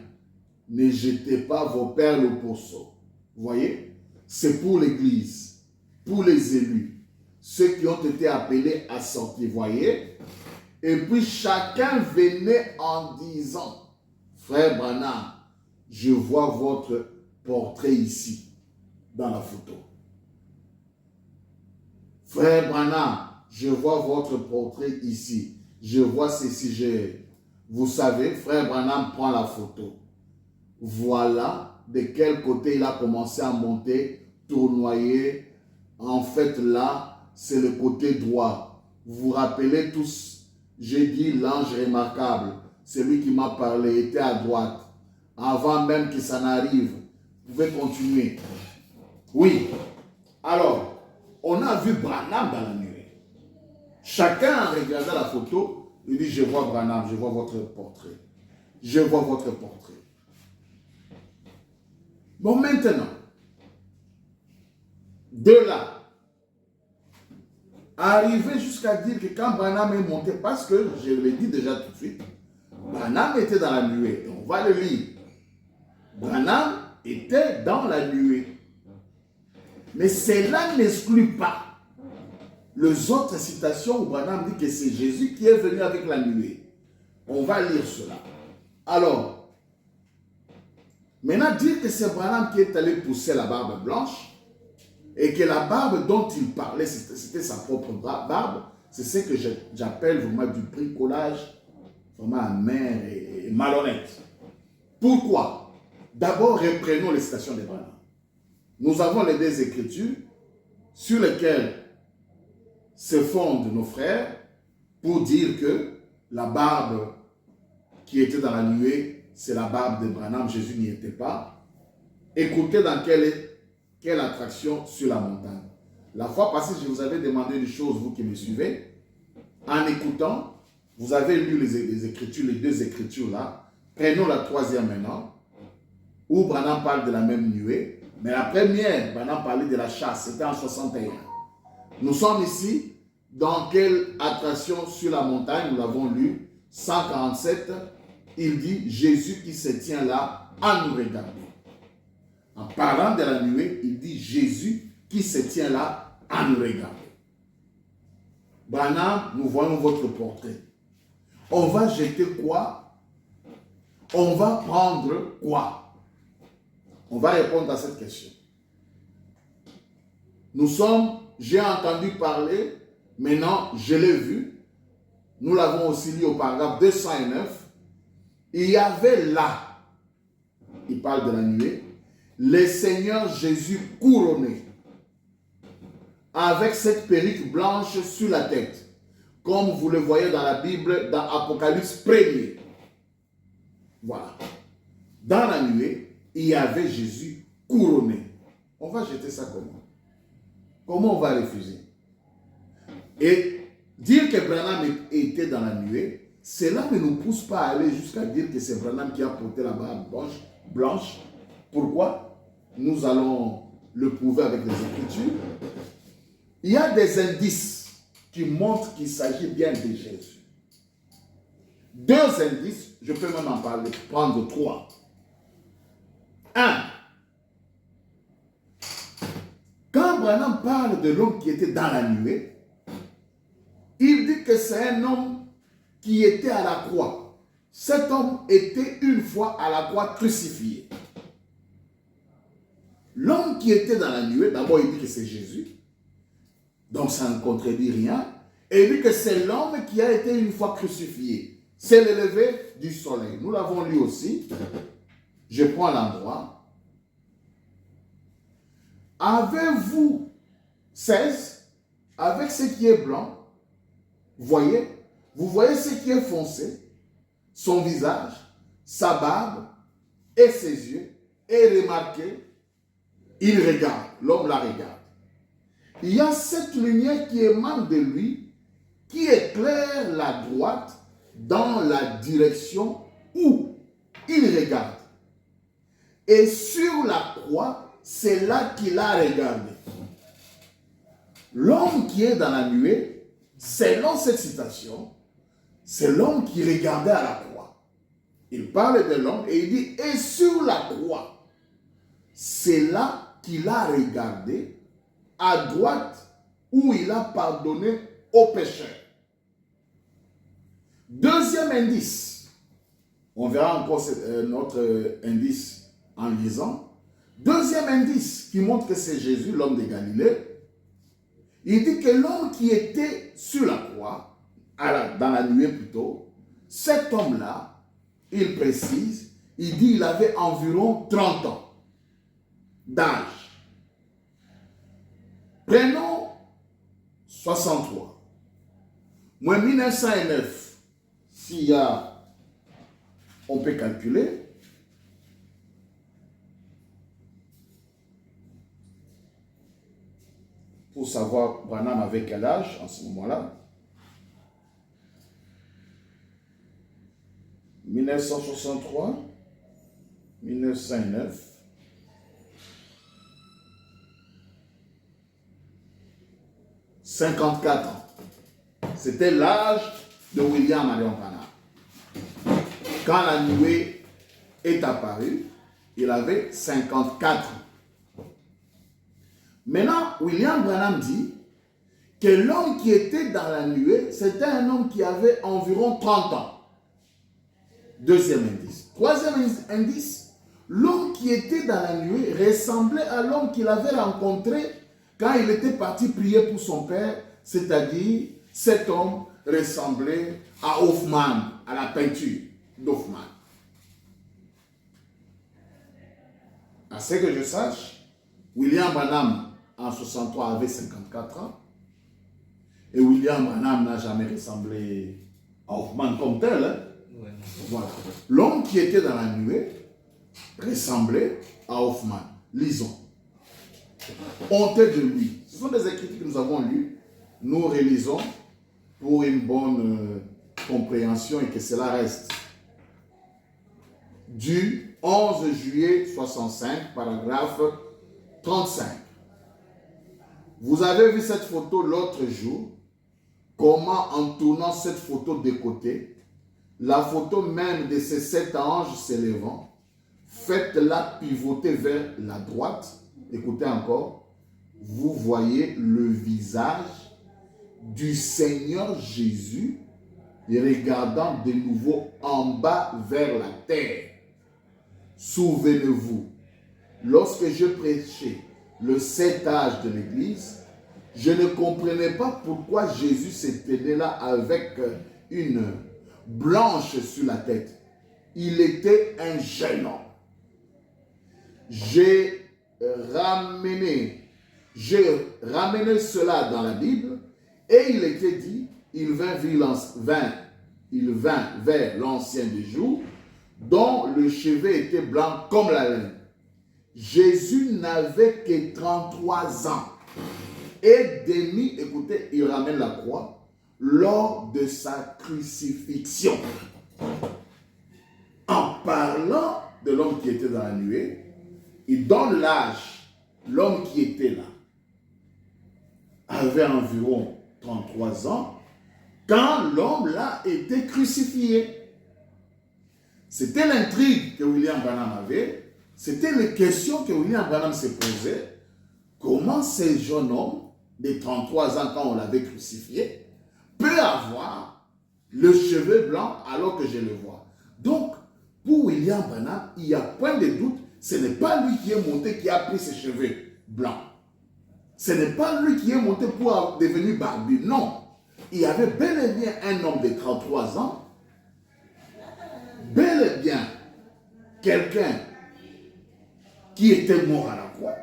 [SPEAKER 3] Ne jetez pas vos perles au pourceau. Vous voyez, c'est pour l'Église, pour les élus, ceux qui ont été appelés à sortir. Vous voyez, et puis chacun venait en disant, frère Branham, je vois votre portrait ici, dans la photo. Frère Branham, je vois votre portrait ici. Je vois ceci. Vous savez, frère Branham prend la photo. Voilà de quel côté il a commencé à monter, tournoyer. En fait, là, c'est le côté droit. Vous vous rappelez tous, j'ai dit l'ange remarquable. Celui qui m'a parlé était à droite. Avant même que ça n'arrive. Vous pouvez continuer. Oui. Alors, on a vu Branham dans la nuée. Chacun, en regardant la photo, il dit, je vois Branham, je vois votre portrait. Je vois votre portrait. Bon, maintenant, de là, arriver jusqu'à dire que quand Branham est monté, parce que je l'ai dit déjà tout de suite, Branham était dans la nuée. On va le lire. Branham était dans la nuée. Mais cela n'exclut pas les autres citations où Branham dit que c'est Jésus qui est venu avec la nuée. On va lire cela. Alors, maintenant dire que c'est Branham qui est allé pousser la barbe blanche et que la barbe dont il parlait, c'était sa propre barbe, c'est ce que j'appelle vraiment du bricolage vraiment amer et malhonnête. Pourquoi? D'abord, reprenons les citations de Branham. Nous avons les deux Écritures sur lesquelles se fondent nos frères pour dire que la barbe qui était dans la nuée, c'est la barbe de Branham, Jésus n'y était pas. Écoutez dans quelle attraction sur la montagne. La fois passée, je vous avais demandé une chose, vous qui me suivez. En écoutant, vous avez lu les Écritures, les deux Écritures là. Prenons la troisième maintenant, où Branham parle de la même nuée. Mais la première, Branham parlait de la chasse, c'était en 61. Nous sommes ici, dans quelle attraction sur la montagne, nous l'avons lu, 147, il dit Jésus qui se tient là à nous regarder. En parlant de la nuée, il dit Jésus qui se tient là à nous regarder. Branham, nous voyons votre portrait. On va jeter quoi? On va prendre quoi? On va répondre à cette question. Nous sommes, j'ai entendu parler, maintenant je l'ai vu, nous l'avons aussi lu au paragraphe 209, il y avait là, il parle de la nuée, le Seigneur Jésus couronné, avec cette perruque blanche sur la tête, comme vous le voyez dans la Bible, dans Apocalypse 1er. Voilà. Dans la nuée, il y avait Jésus couronné. On va jeter ça comment? Comment on va refuser? Et dire que Branham était dans la nuée, cela ne nous pousse pas à aller jusqu'à dire que c'est Branham qui a porté la barbe blanche. Pourquoi? Nous allons le prouver avec les Écritures. Il y a des indices qui montrent qu'il s'agit bien de Jésus. Deux indices, je peux même en parler, prendre trois. Un, quand Branham parle de l'homme qui était dans la nuée, il dit que c'est un homme qui était à la croix. Cet homme était une fois à la croix crucifié. L'homme qui était dans la nuée, d'abord il dit que c'est Jésus, donc ça ne contredit rien, et il dit que c'est l'homme qui a été une fois crucifié. C'est le lever du soleil. Nous l'avons lu aussi. Je prends l'endroit. Avez-vous 16, avec ce qui est blanc, vous voyez ce qui est foncé, son visage, sa barbe et ses yeux, et remarquez, il regarde, l'homme la regarde. Il y a cette lumière qui émane de lui, qui éclaire la droite dans la direction où il regarde. Et sur la croix, c'est là qu'il a regardé. L'homme qui est dans la nuée, selon cette citation, c'est l'homme qui regardait à la croix. Il parle de l'homme et il dit, et sur la croix, c'est là qu'il a regardé à droite où il a pardonné aux pécheurs. Deuxième indice, on verra encore notre indice en lisant. Deuxième indice qui montre que c'est Jésus, l'homme de Galilée. Il dit que l'homme qui était sur la croix, dans la nuée plutôt, cet homme-là, il précise, il dit qu'il avait environ 30 ans d'âge. Prenons 63. Moins 1909. S'il y a, on peut calculer. Pour savoir Branham avait quel âge en ce moment-là. 1963, 1909. 54 ans. C'était l'âge de William Marion Branham. Quand la nuée est apparue, il avait 54 ans. Maintenant, William Branham dit que l'homme qui était dans la nuée, c'était un homme qui avait environ 30 ans. Deuxième indice. Troisième indice, l'homme qui était dans la nuée ressemblait à l'homme qu'il avait rencontré quand il était parti prier pour son père, c'est-à-dire cet homme ressemblait à Hoffman, à la peinture d'Hoffman. À ce que je sache, William Branham en 63 avait 54 ans et William Branham n'a jamais ressemblé à Hoffman comme tel. Hein?
[SPEAKER 2] Ouais.
[SPEAKER 3] Voilà. L'homme qui était dans la nuée ressemblait à Hoffman. Lisons. Honte de lui. Ce sont des écritures que nous avons lues. Nous relisons pour une bonne compréhension et que cela reste. Du 11 juillet 65, paragraphe 35. Vous avez vu cette photo l'autre jour. Comment en tournant cette photo de côté, la photo même de ces 7 anges s'élevant, faites-la pivoter vers la droite. Écoutez encore. Vous voyez le visage du Seigneur Jésus regardant de nouveau en bas vers la terre. Souvenez-vous, lorsque je prêchais le 7 âge de l'Église, je ne comprenais pas pourquoi Jésus se tenait là avec une blanche sur la tête. Il était un jeune homme. J'ai ramené cela dans la Bible et il était dit, il vint vers l'ancien des jours dont le cheveu était blanc comme la laine. Jésus n'avait que 33 ans et demi, écoutez, il ramène la croix, lors de sa crucifixion. En parlant de l'homme qui était dans la nuée, il donne l'âge. L'homme qui était là avait environ 33 ans quand l'homme là était crucifié. C'était l'intrigue que William Branham avait. C'était les questions que William Branham se posait. Comment ce jeune homme de 33 ans, quand on l'avait crucifié, peut avoir le cheveu blanc alors que je le vois? Donc, pour William Branham, il n'y a point de doute, ce n'est pas lui qui est monté qui a pris ses cheveux blancs. Ce n'est pas lui qui est monté pour devenir barbu. Non. Il y avait bel et bien un homme de 33 ans, bel et bien quelqu'un qui était mort à la croix.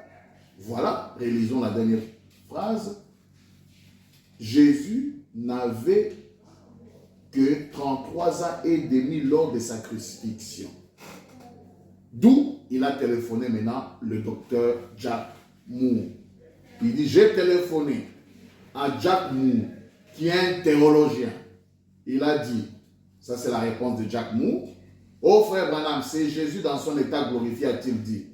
[SPEAKER 3] Voilà, relisons la dernière phrase. Jésus n'avait que 33 ans et demi lors de sa crucifixion. D'où il a téléphoné maintenant le docteur Jack Moore. Il dit, j'ai téléphoné à Jack Moore, qui est un théologien. Il a dit, ça c'est la réponse de Jack Moore, oh frère Branham, c'est Jésus dans son état glorifié, a-t-il dit.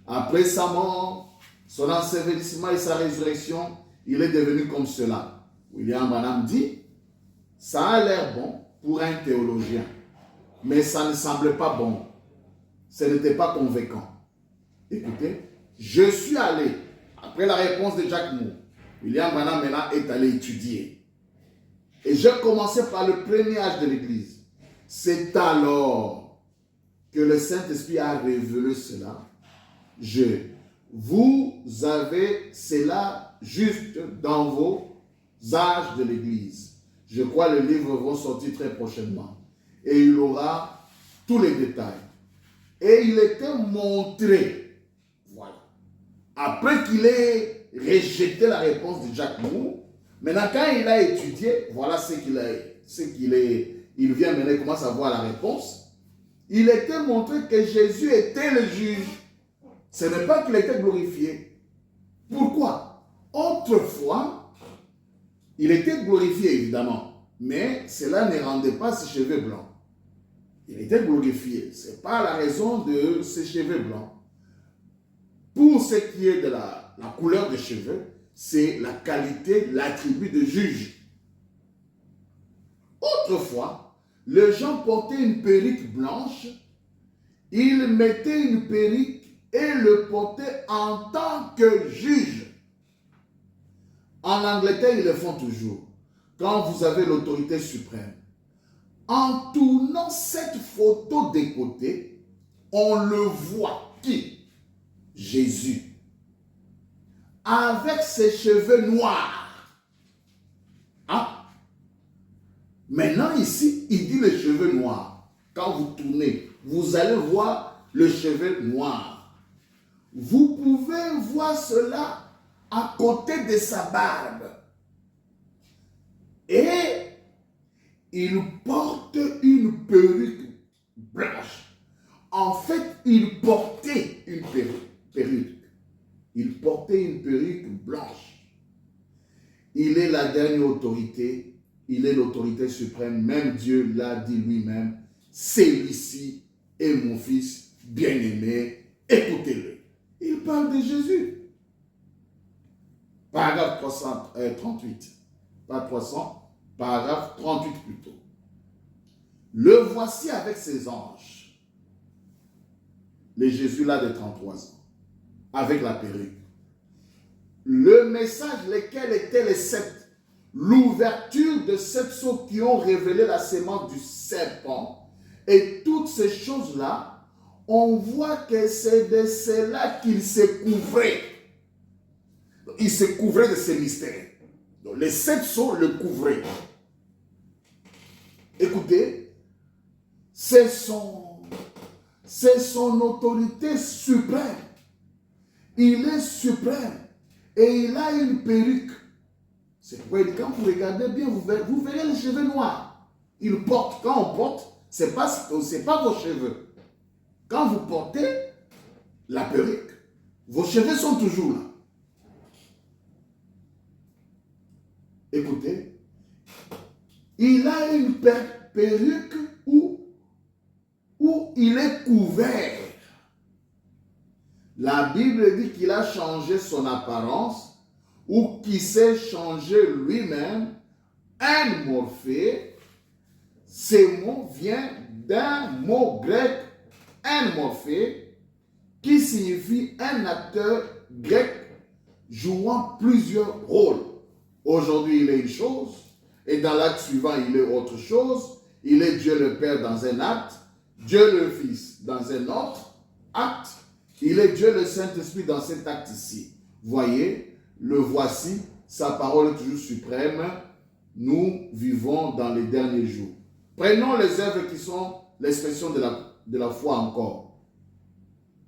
[SPEAKER 3] Après sa mort, son ensevelissement et sa résurrection, il est devenu comme cela. William Branham dit, ça a l'air bon pour un théologien, mais ça ne semblait pas bon. Ce n'était pas convaincant. Écoutez, je suis allé, après la réponse de Jack Moore, William Branham maintenant est allé étudier. Et j'ai commencé par le premier âge de l'Église. C'est alors que le Saint-Esprit a révélé cela. Vous avez cela juste dans vos âges de l'Église. Je crois que les livres vont sortir très prochainement. Et il aura tous les détails. Et il était montré, voilà. Après qu'il ait rejeté la réponse de Jack Moore, maintenant quand il a étudié, voilà il vient maintenant, il commence à voir la réponse. Il était montré que Jésus était le juge. Ce n'est pas qu'il était glorifié. Pourquoi? Autrefois, il était glorifié évidemment, mais cela ne rendait pas ses cheveux blancs. Il était glorifié. Ce n'est pas la raison de ses cheveux blancs. Pour ce qui est de la couleur des cheveux, c'est la qualité, l'attribut de juge. Autrefois, les gens portaient une perruque blanche, ils mettaient une perruque et le portaient en tant que juge. En Angleterre, ils le font toujours. Quand vous avez l'autorité suprême, en tournant cette photo des côtés, on le voit. Qui? Jésus. Avec ses cheveux noirs. Ah. Maintenant ici, il dit les cheveux noirs. Quand vous tournez, vous allez voir le cheveu noir. Vous pouvez voir cela à côté de sa barbe. Et il porte une perruque blanche. En fait, il portait une perruque. Il portait une perruque blanche. Il est la dernière autorité. Il est l'autorité suprême. Même Dieu l'a dit lui-même. Celui-ci est mon fils bien-aimé. Écoutez-le. Il parle de Jésus. Paragraphe 338. Pas 300, paragraphe 38 plutôt. Le voici avec ses anges. Le Jésus là de 33 ans. Avec la perruque. Le message, lesquels étaient les sept. L'ouverture de sept sceaux qui ont révélé la sémence du serpent. Et toutes ces choses-là, on voit que c'est de cela qu'il se couvrait. Il se couvrait de ces mystères. Donc, les sept sceaux le couvraient. Écoutez, c'est son autorité suprême. Il est suprême. Et il a une perruque. C'est pourquoi quand vous regardez bien, vous verrez les cheveux noirs. Il porte, quand on porte, ce n'est pas vos cheveux. Quand vous portez la perruque, vos cheveux sont toujours là. Écoutez, il a une perruque où il est couvert. La Bible dit qu'il a changé son apparence ou qu'il s'est changé lui-même. Un morphée, ce mot vient d'un mot grec, un morphée, qui signifie un acteur grec jouant plusieurs rôles. Aujourd'hui, il est une chose, et dans l'acte suivant, il est autre chose. Il est Dieu le Père dans un acte, Dieu le Fils dans un autre acte. Il est Dieu le Saint-Esprit dans cet acte-ci. Voyez, le voici, sa parole est toujours suprême. Nous vivons dans les derniers jours. Prenons les œuvres qui sont l'expression de la foi encore.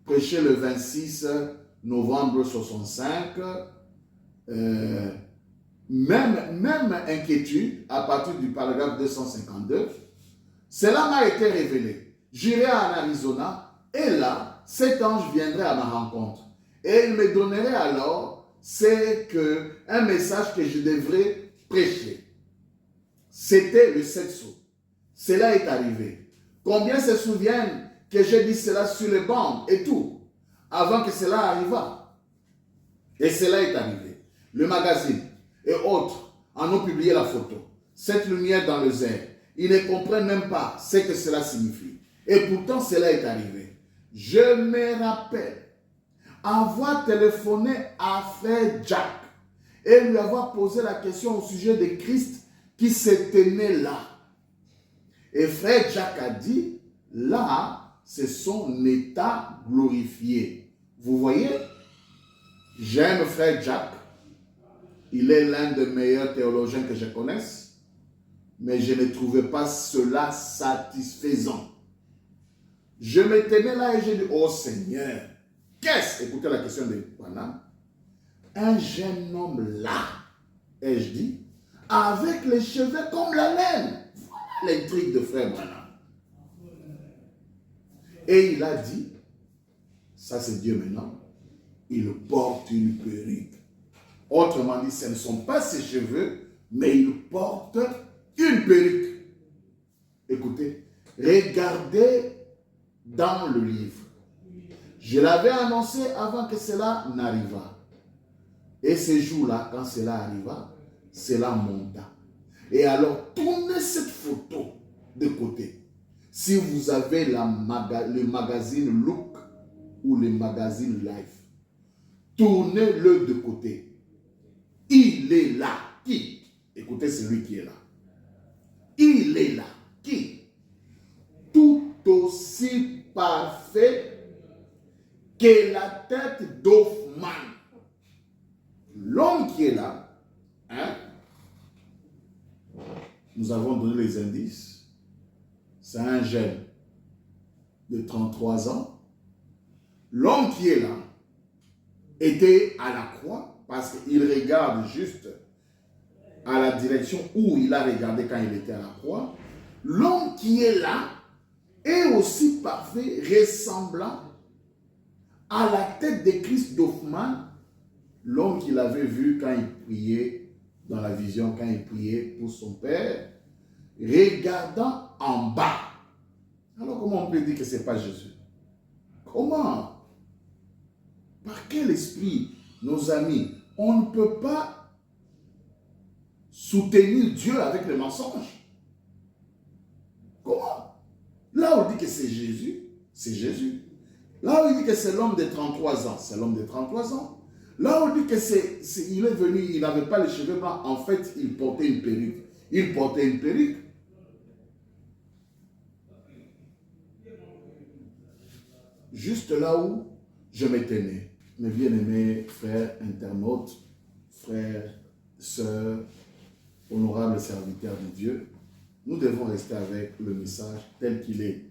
[SPEAKER 3] Prêché le 26 novembre 65. Même inquiétude à partir du paragraphe 252. Cela m'a été révélé. J'irai en Arizona et là, cet ange viendrait à ma rencontre. Et il me donnerait alors un message que je devrais prêcher. C'était le 7 sceaux. Cela est arrivé. Combien se souviennent que j'ai dit cela sur les bandes et tout, avant que cela arriva? Et cela est arrivé. Le magazine et autres en ont publié la photo. Cette lumière dans le zèle. Ils ne comprennent même pas ce que cela signifie. Et pourtant, cela est arrivé. Je me rappelle avoir téléphoné à Frère Jack et lui avoir posé la question au sujet de Christ qui se tenait là. Et Frère Jack a dit, là, c'est son état glorifié. Vous voyez? J'aime Frère Jack. Il est l'un des meilleurs théologiens que je connaisse, mais je ne trouvais pas cela satisfaisant. Je me tenais là et j'ai dit, oh Seigneur, qu'est-ce? Écoutez la question de Branham. Un jeune homme là, ai-je dit, avec les cheveux comme la laine. Voilà l'intrigue de Frère Branham. Et il a dit, ça c'est Dieu maintenant, il porte une perruque. Autrement dit, ce ne sont pas ses cheveux, mais il porte une perruque. Écoutez, regardez dans le livre. Je l'avais annoncé avant que cela n'arrivât. Et ces jours-là, quand cela arriva, cela monta. Et alors, tournez cette photo de côté. Si vous avez le magazine Look ou le magazine Life, tournez-le de côté. Il est là. Qui? Écoutez celui qui est là. Il est là. Qui? Tout aussi parfait que la tête d'Hoffmann. L'homme qui est là, hein? Nous avons donné les indices. C'est un jeune de 33 ans. L'homme qui est là était à la croix parce qu'il regarde juste à la direction où il a regardé quand il était à la croix. L'homme qui est là est aussi parfait, ressemblant à la tête de Christ d'Hoffmann, l'homme qu'il avait vu quand il priait dans la vision, quand il priait pour son Père, regardant en bas. Alors comment on peut dire que ce n'est pas Jésus? Comment? Par quel esprit, nos amis? On ne peut pas soutenir Dieu avec le mensonge. Comment? Là où on dit que c'est Jésus, c'est Jésus. Là où il dit que c'est l'homme de 33 ans, c'est l'homme de 33 ans. Là où on dit que il est venu, il n'avait pas les cheveux blancs, en fait, il portait une perruque. Il portait une perruque. Juste là où je m'étais né. Mes bien-aimés frères, internautes, frères, sœurs, honorables serviteurs de Dieu, nous devons rester avec le message tel qu'il est.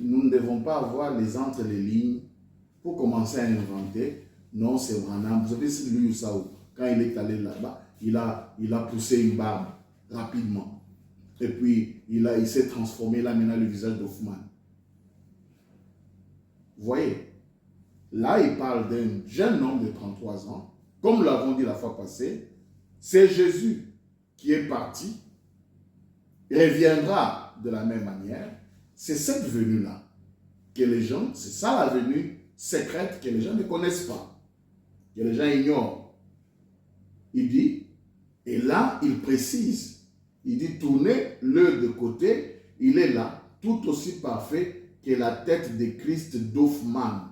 [SPEAKER 3] Nous ne devons pas avoir les entre les lignes pour commencer à inventer. Non, c'est Branham. Vous avez vu lui Saou, quand il est allé là-bas, il a poussé une barbe rapidement. Et puis, il s'est transformé là maintenant le visage d'Hoffmann. Vous voyez, là, il parle d'un jeune homme de 33 ans. Comme nous l'avons dit la fois passée, c'est Jésus qui est parti. Il reviendra de la même manière. C'est cette venue-là que les gens, c'est ça la venue secrète que les gens ne connaissent pas, que les gens ignorent. Il dit, et là, il précise, il dit, tournez-le de côté, il est là, tout aussi parfait que la tête de Christ d'Hoffmann,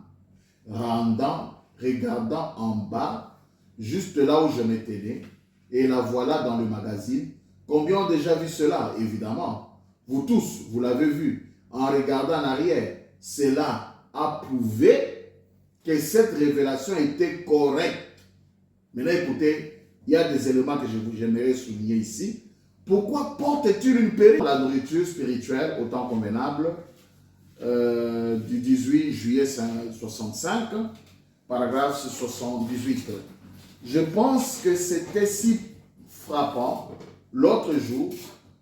[SPEAKER 3] regardant en bas, juste là où je m'étais né, et la voilà dans le magazine. Combien ont déjà vu cela? Évidemment, vous tous, vous l'avez vu. En regardant en arrière, cela a prouvé que cette révélation était correcte. Maintenant, écoutez, il y a des éléments que j'aimerais souligner ici. Pourquoi porte-t-il une perruque? La nourriture spirituelle, au temps convenable, du 18 juillet 65, paragraphe 78. Je pense que c'était si frappant l'autre jour,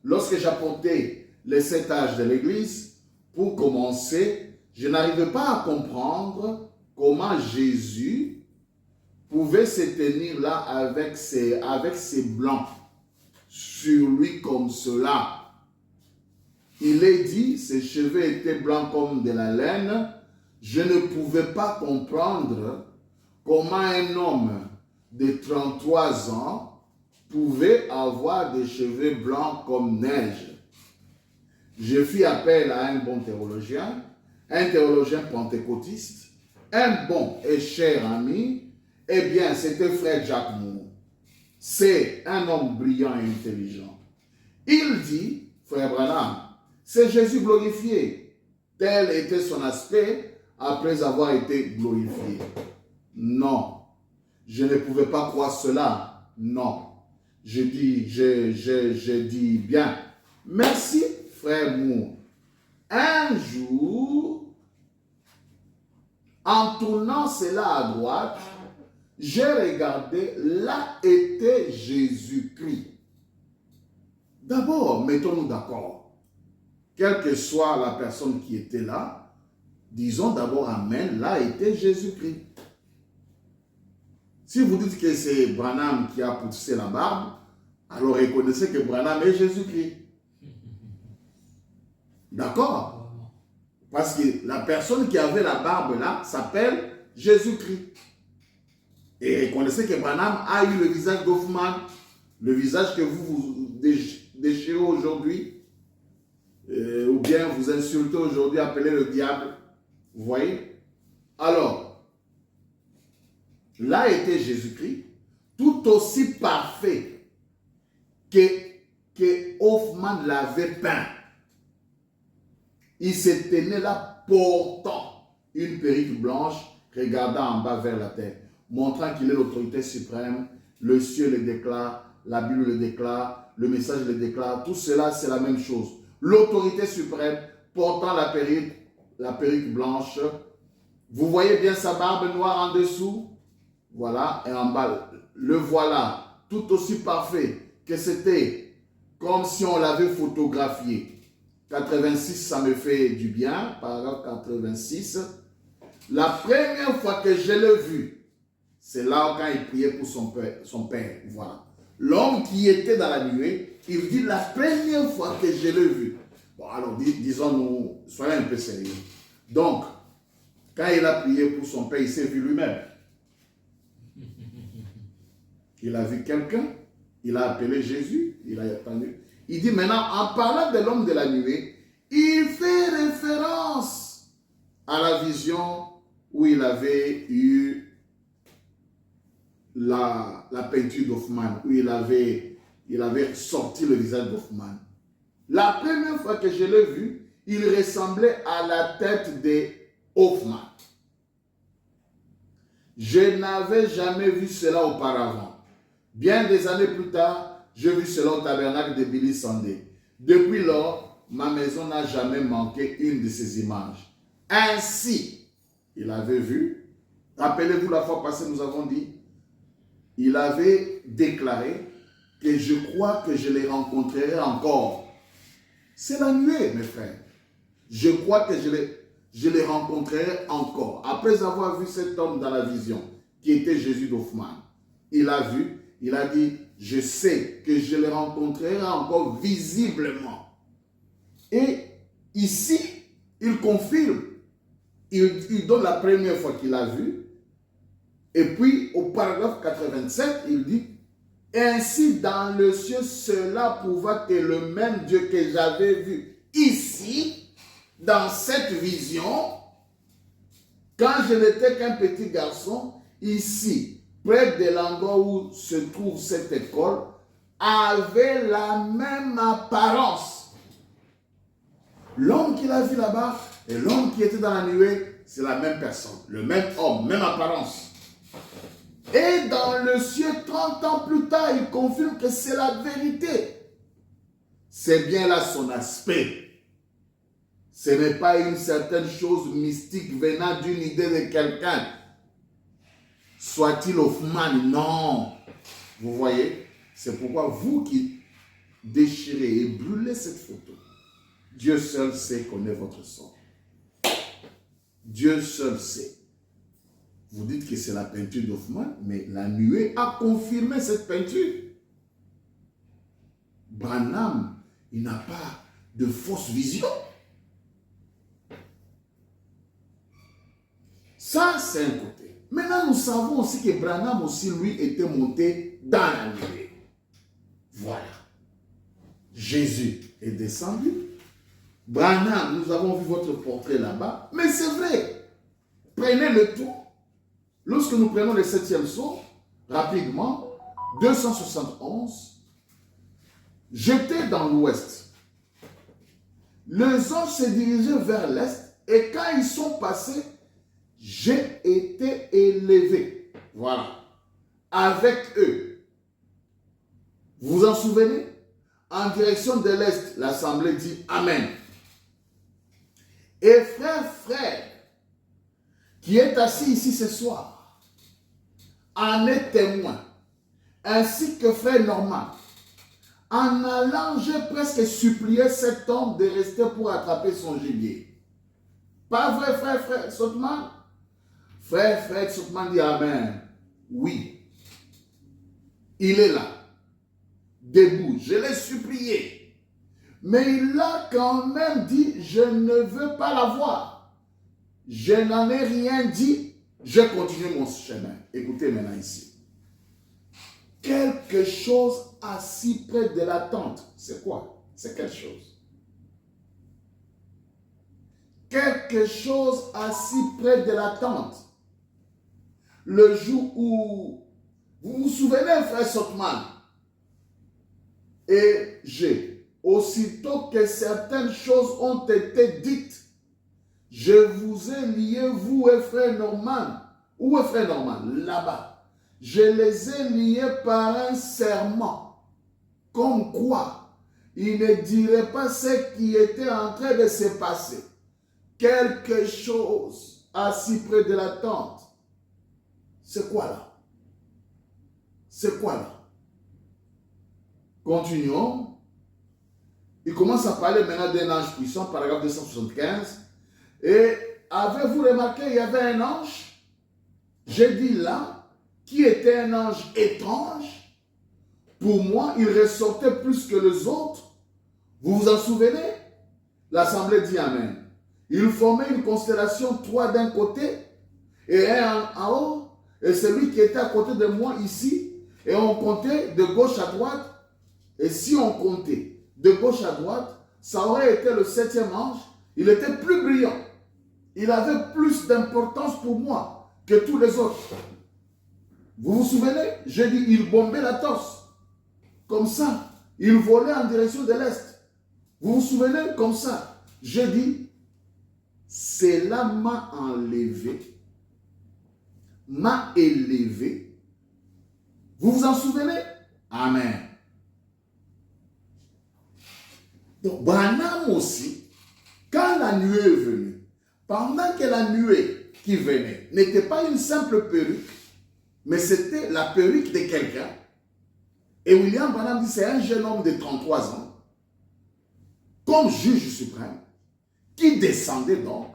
[SPEAKER 3] lorsque j'apportais les 7 âges de l'Église. Pour commencer, je n'arrivais pas à comprendre comment Jésus pouvait se tenir là avec ses blancs sur lui comme cela. Il est dit, ses cheveux étaient blancs comme de la laine. Je ne pouvais pas comprendre comment un homme de 33 ans pouvait avoir des cheveux blancs comme neige. Je fis appel à un bon théologien, un théologien pentecôtiste, un bon et cher ami. Eh bien, c'était frère Jacques Moore. C'est un homme brillant et intelligent. Il dit, frère Branham, c'est Jésus glorifié. Tel était son aspect après avoir été glorifié. Non, je ne pouvais pas croire cela. Non. Je dis bien, merci frère Moore. Un jour, en tournant cela à droite, j'ai regardé, là était Jésus-Christ. D'abord, mettons-nous d'accord. Quelle que soit la personne qui était là, disons d'abord Amen, là était Jésus-Christ. Si vous dites que c'est Branham qui a poussé la barbe, alors reconnaissez que Branham est Jésus-Christ. D'accord? Parce que la personne qui avait la barbe là s'appelle Jésus-Christ. Et reconnaissez que Branham a eu le visage d'Hoffman, le visage que vous déchirez aujourd'hui, ou bien vous insultez aujourd'hui, appelez le diable. Vous voyez? Alors, là était Jésus-Christ, tout aussi parfait que Hoffman l'avait peint. Il se tenait là portant une perruque blanche, regardant en bas vers la terre, montrant qu'il est l'autorité suprême. Le ciel le déclare, la Bible le déclare, le message le déclare. Tout cela, c'est la même chose. L'autorité suprême portant la perruque blanche. Vous voyez bien sa barbe noire en dessous? Voilà, et en bas, le voilà, tout aussi parfait que c'était comme si on l'avait photographié. 86, ça me fait du bien, paragraphe 86. La première fois que je l'ai vu, c'est là quand il priait pour son père. Voilà. L'homme qui était dans la nuée, il dit la première fois que je l'ai vu. Bon, alors disons-nous, soyons un peu sérieux. Donc, quand il a prié pour son père, il s'est vu lui-même. Il a vu quelqu'un, il a appelé Jésus, il a attendu. Il dit maintenant, en parlant de l'homme de la nuée, il fait référence à la vision où il avait eu la peinture d'Hoffman, où il avait sorti le visage d'Hoffman. La première fois que je l'ai vu, il ressemblait à la tête de Hoffman. Je n'avais jamais vu cela auparavant. Bien des années plus tard, j'ai vu cela au tabernacle de Billy Sunday. Depuis lors, ma maison n'a jamais manqué une de ces images. Ainsi, il avait vu, rappelez-vous la fois passée, nous avons dit, il avait déclaré que je crois que je les rencontrerai encore. C'est la nuée, mes frères. Je crois que je les rencontrerai encore. Après avoir vu cet homme dans la vision, qui était Jésus d'Hoffman, il a vu, il a dit, je sais que je les rencontrerai encore visiblement. Et ici, il confirme. Il donne la première fois qu'il a vu. Et puis, au paragraphe 87, il dit, ainsi dans le ciel, cela prouva que le même Dieu que j'avais vu ici, dans cette vision, quand je n'étais qu'un petit garçon, ici, près de l'endroit où se trouve cette école, avait la même apparence. L'homme qu'il a vu là-bas et l'homme qui était dans la nuée, c'est la même personne, le même homme, même apparence. Et dans le ciel, 30 ans plus tard, il confirme que c'est la vérité. C'est bien là son aspect. Ce n'est pas une certaine chose mystique venant d'une idée de quelqu'un. Soit-il Hoffman, non. Vous voyez, c'est pourquoi vous qui déchirez et brûlez cette photo, Dieu seul sait connaître votre sort. Dieu seul sait. Vous dites que c'est la peinture d'Hoffman, mais la nuée a confirmé cette peinture. Branham, il n'a pas de fausse vision. Ça, c'est un côté. Maintenant, nous savons aussi que Branham aussi, lui, était monté dans la nuée. Voilà. Jésus est descendu. Branham, nous avons vu votre portrait là-bas. Mais c'est vrai. Prenez le tour. Lorsque nous prenons le 7e psaume, rapidement, 271, j'étais dans l'ouest. Les anges se dirigeaient vers l'est et quand ils sont passés, j'ai été élevé. Voilà. Avec eux. Vous vous en souvenez? En direction de l'est, l'assemblée dit Amen. Et frère, qui est assis ici ce soir, en est témoin, ainsi que frère Norman. En allant, j'ai presque supplié cet homme de rester pour attraper son gibier. Pas vrai, frère Sotman? Frère Sotman dit Amen. Oui. Il est là, debout. Je l'ai supplié. Mais il a quand même dit, je ne veux pas la voir. Je n'en ai rien dit Je continue mon chemin. Écoutez maintenant ici. Quelque chose assis près de la tente. C'est quoi? C'est quelque chose. Quelque chose assis près de la tente. Le jour où, vous vous souvenez, frère Sotman, et j'ai, aussitôt que certaines choses ont été dites, je vous ai liés, vous et frère Norman. Où est frère Norman? Là-bas. Je les ai liés par un serment. Comme quoi, ils ne diraient pas ce qui était en train de se passer. Quelque chose assis près de la tente. C'est quoi là? C'est quoi là? Continuons. Il commence à parler maintenant d'un ange puissant, paragraphe 275. Et avez-vous remarqué, il y avait un ange, j'ai dit là, qui était un ange étrange. Pour moi, il ressortait plus que les autres. Vous vous en souvenez? L'assemblée dit Amen. Il formait une constellation, 3 d'un côté et un en haut. Et celui qui était à côté de moi ici, et on comptait de gauche à droite. Et si on comptait de gauche à droite, ça aurait été le 7e ange. Il était plus brillant. Il avait plus d'importance pour moi que tous les autres. Vous vous souvenez? J'ai dit, il bombait la torse. Comme ça. Il volait en direction de l'Est. Vous vous souvenez? Comme ça. J'ai dit, cela m'a enlevé, m'a élevé. Vous vous en souvenez? Amen. Donc, Branham aussi, quand la nuée est venue, pendant que la nuée qui venait n'était pas une simple perruque, mais c'était la perruque de quelqu'un, et William Branham dit c'est un jeune homme de 33 ans, comme juge suprême, qui descendait donc,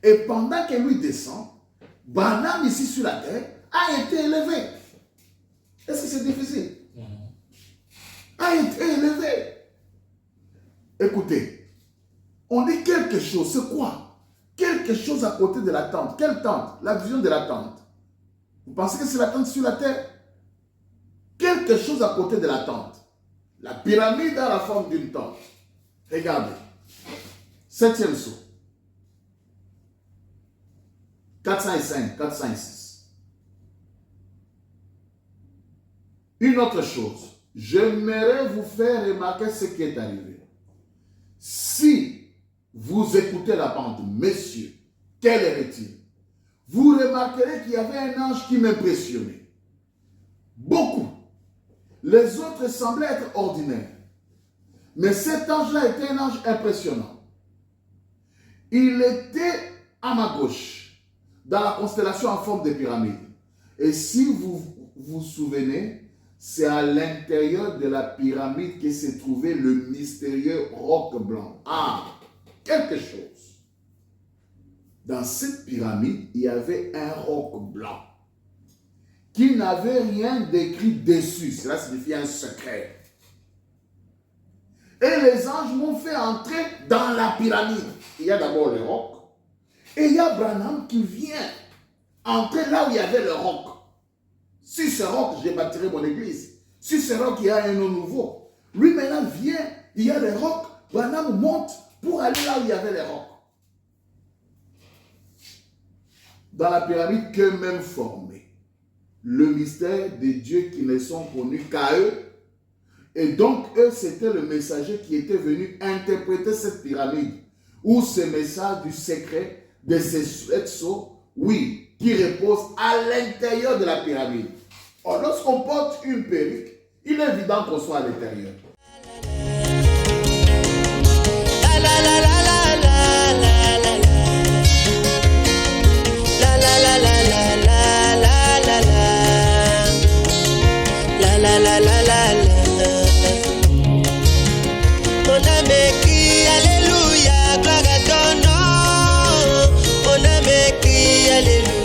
[SPEAKER 3] et pendant que lui descend, Branham ici sur la terre a été élevé. Est-ce que c'est difficile? A été élevé. Écoutez, on dit quelque chose, c'est quoi? Quelque chose à côté de la tente. Quelle tente? La vision de la tente. Vous pensez que c'est la tente sur la terre? Quelque chose à côté de la tente. La pyramide a la forme d'une tente. Regardez. 7e saut. 405, 406. Une autre chose. J'aimerais vous faire remarquer ce qui est arrivé. Si vous écoutez la bande, messieurs, quel est-il? Vous remarquerez qu'il y avait un ange qui m'impressionnait. Beaucoup. Les autres semblaient être ordinaires. Mais cet ange-là était un ange impressionnant. Il était à ma gauche, dans la constellation en forme de pyramide. Et si vous vous souvenez, c'est à l'intérieur de la pyramide que se trouvait le mystérieux roc blanc. Ah, quelque chose. Dans cette pyramide, il y avait un roc blanc qui n'avait rien d'écrit dessus. Cela signifie un secret. Et les anges m'ont fait entrer dans la pyramide. Il y a d'abord le roc. Et il y a Branham qui vient entrer là où il y avait le roc. Sur ce roc, j'ai bâti mon église. Sur ce roc, il y a un nom nouveau. Lui maintenant vient, il y a le roc. Branham monte pour aller là où il y avait le roc. Dans la pyramide qu'eux-mêmes formaient. Le mystère des dieux qui ne sont connus qu'à eux. Et donc, eux, c'était le messager qui était venu interpréter cette pyramide. Ou ce message du secret de ces 7 sceaux, oui, qui repose à l'intérieur de la pyramide. Or, lorsqu'on porte une perruque, il est évident qu'on soit à l'intérieur.
[SPEAKER 4] Alléluia, gloire à ton nom. On a vécu, alléluia.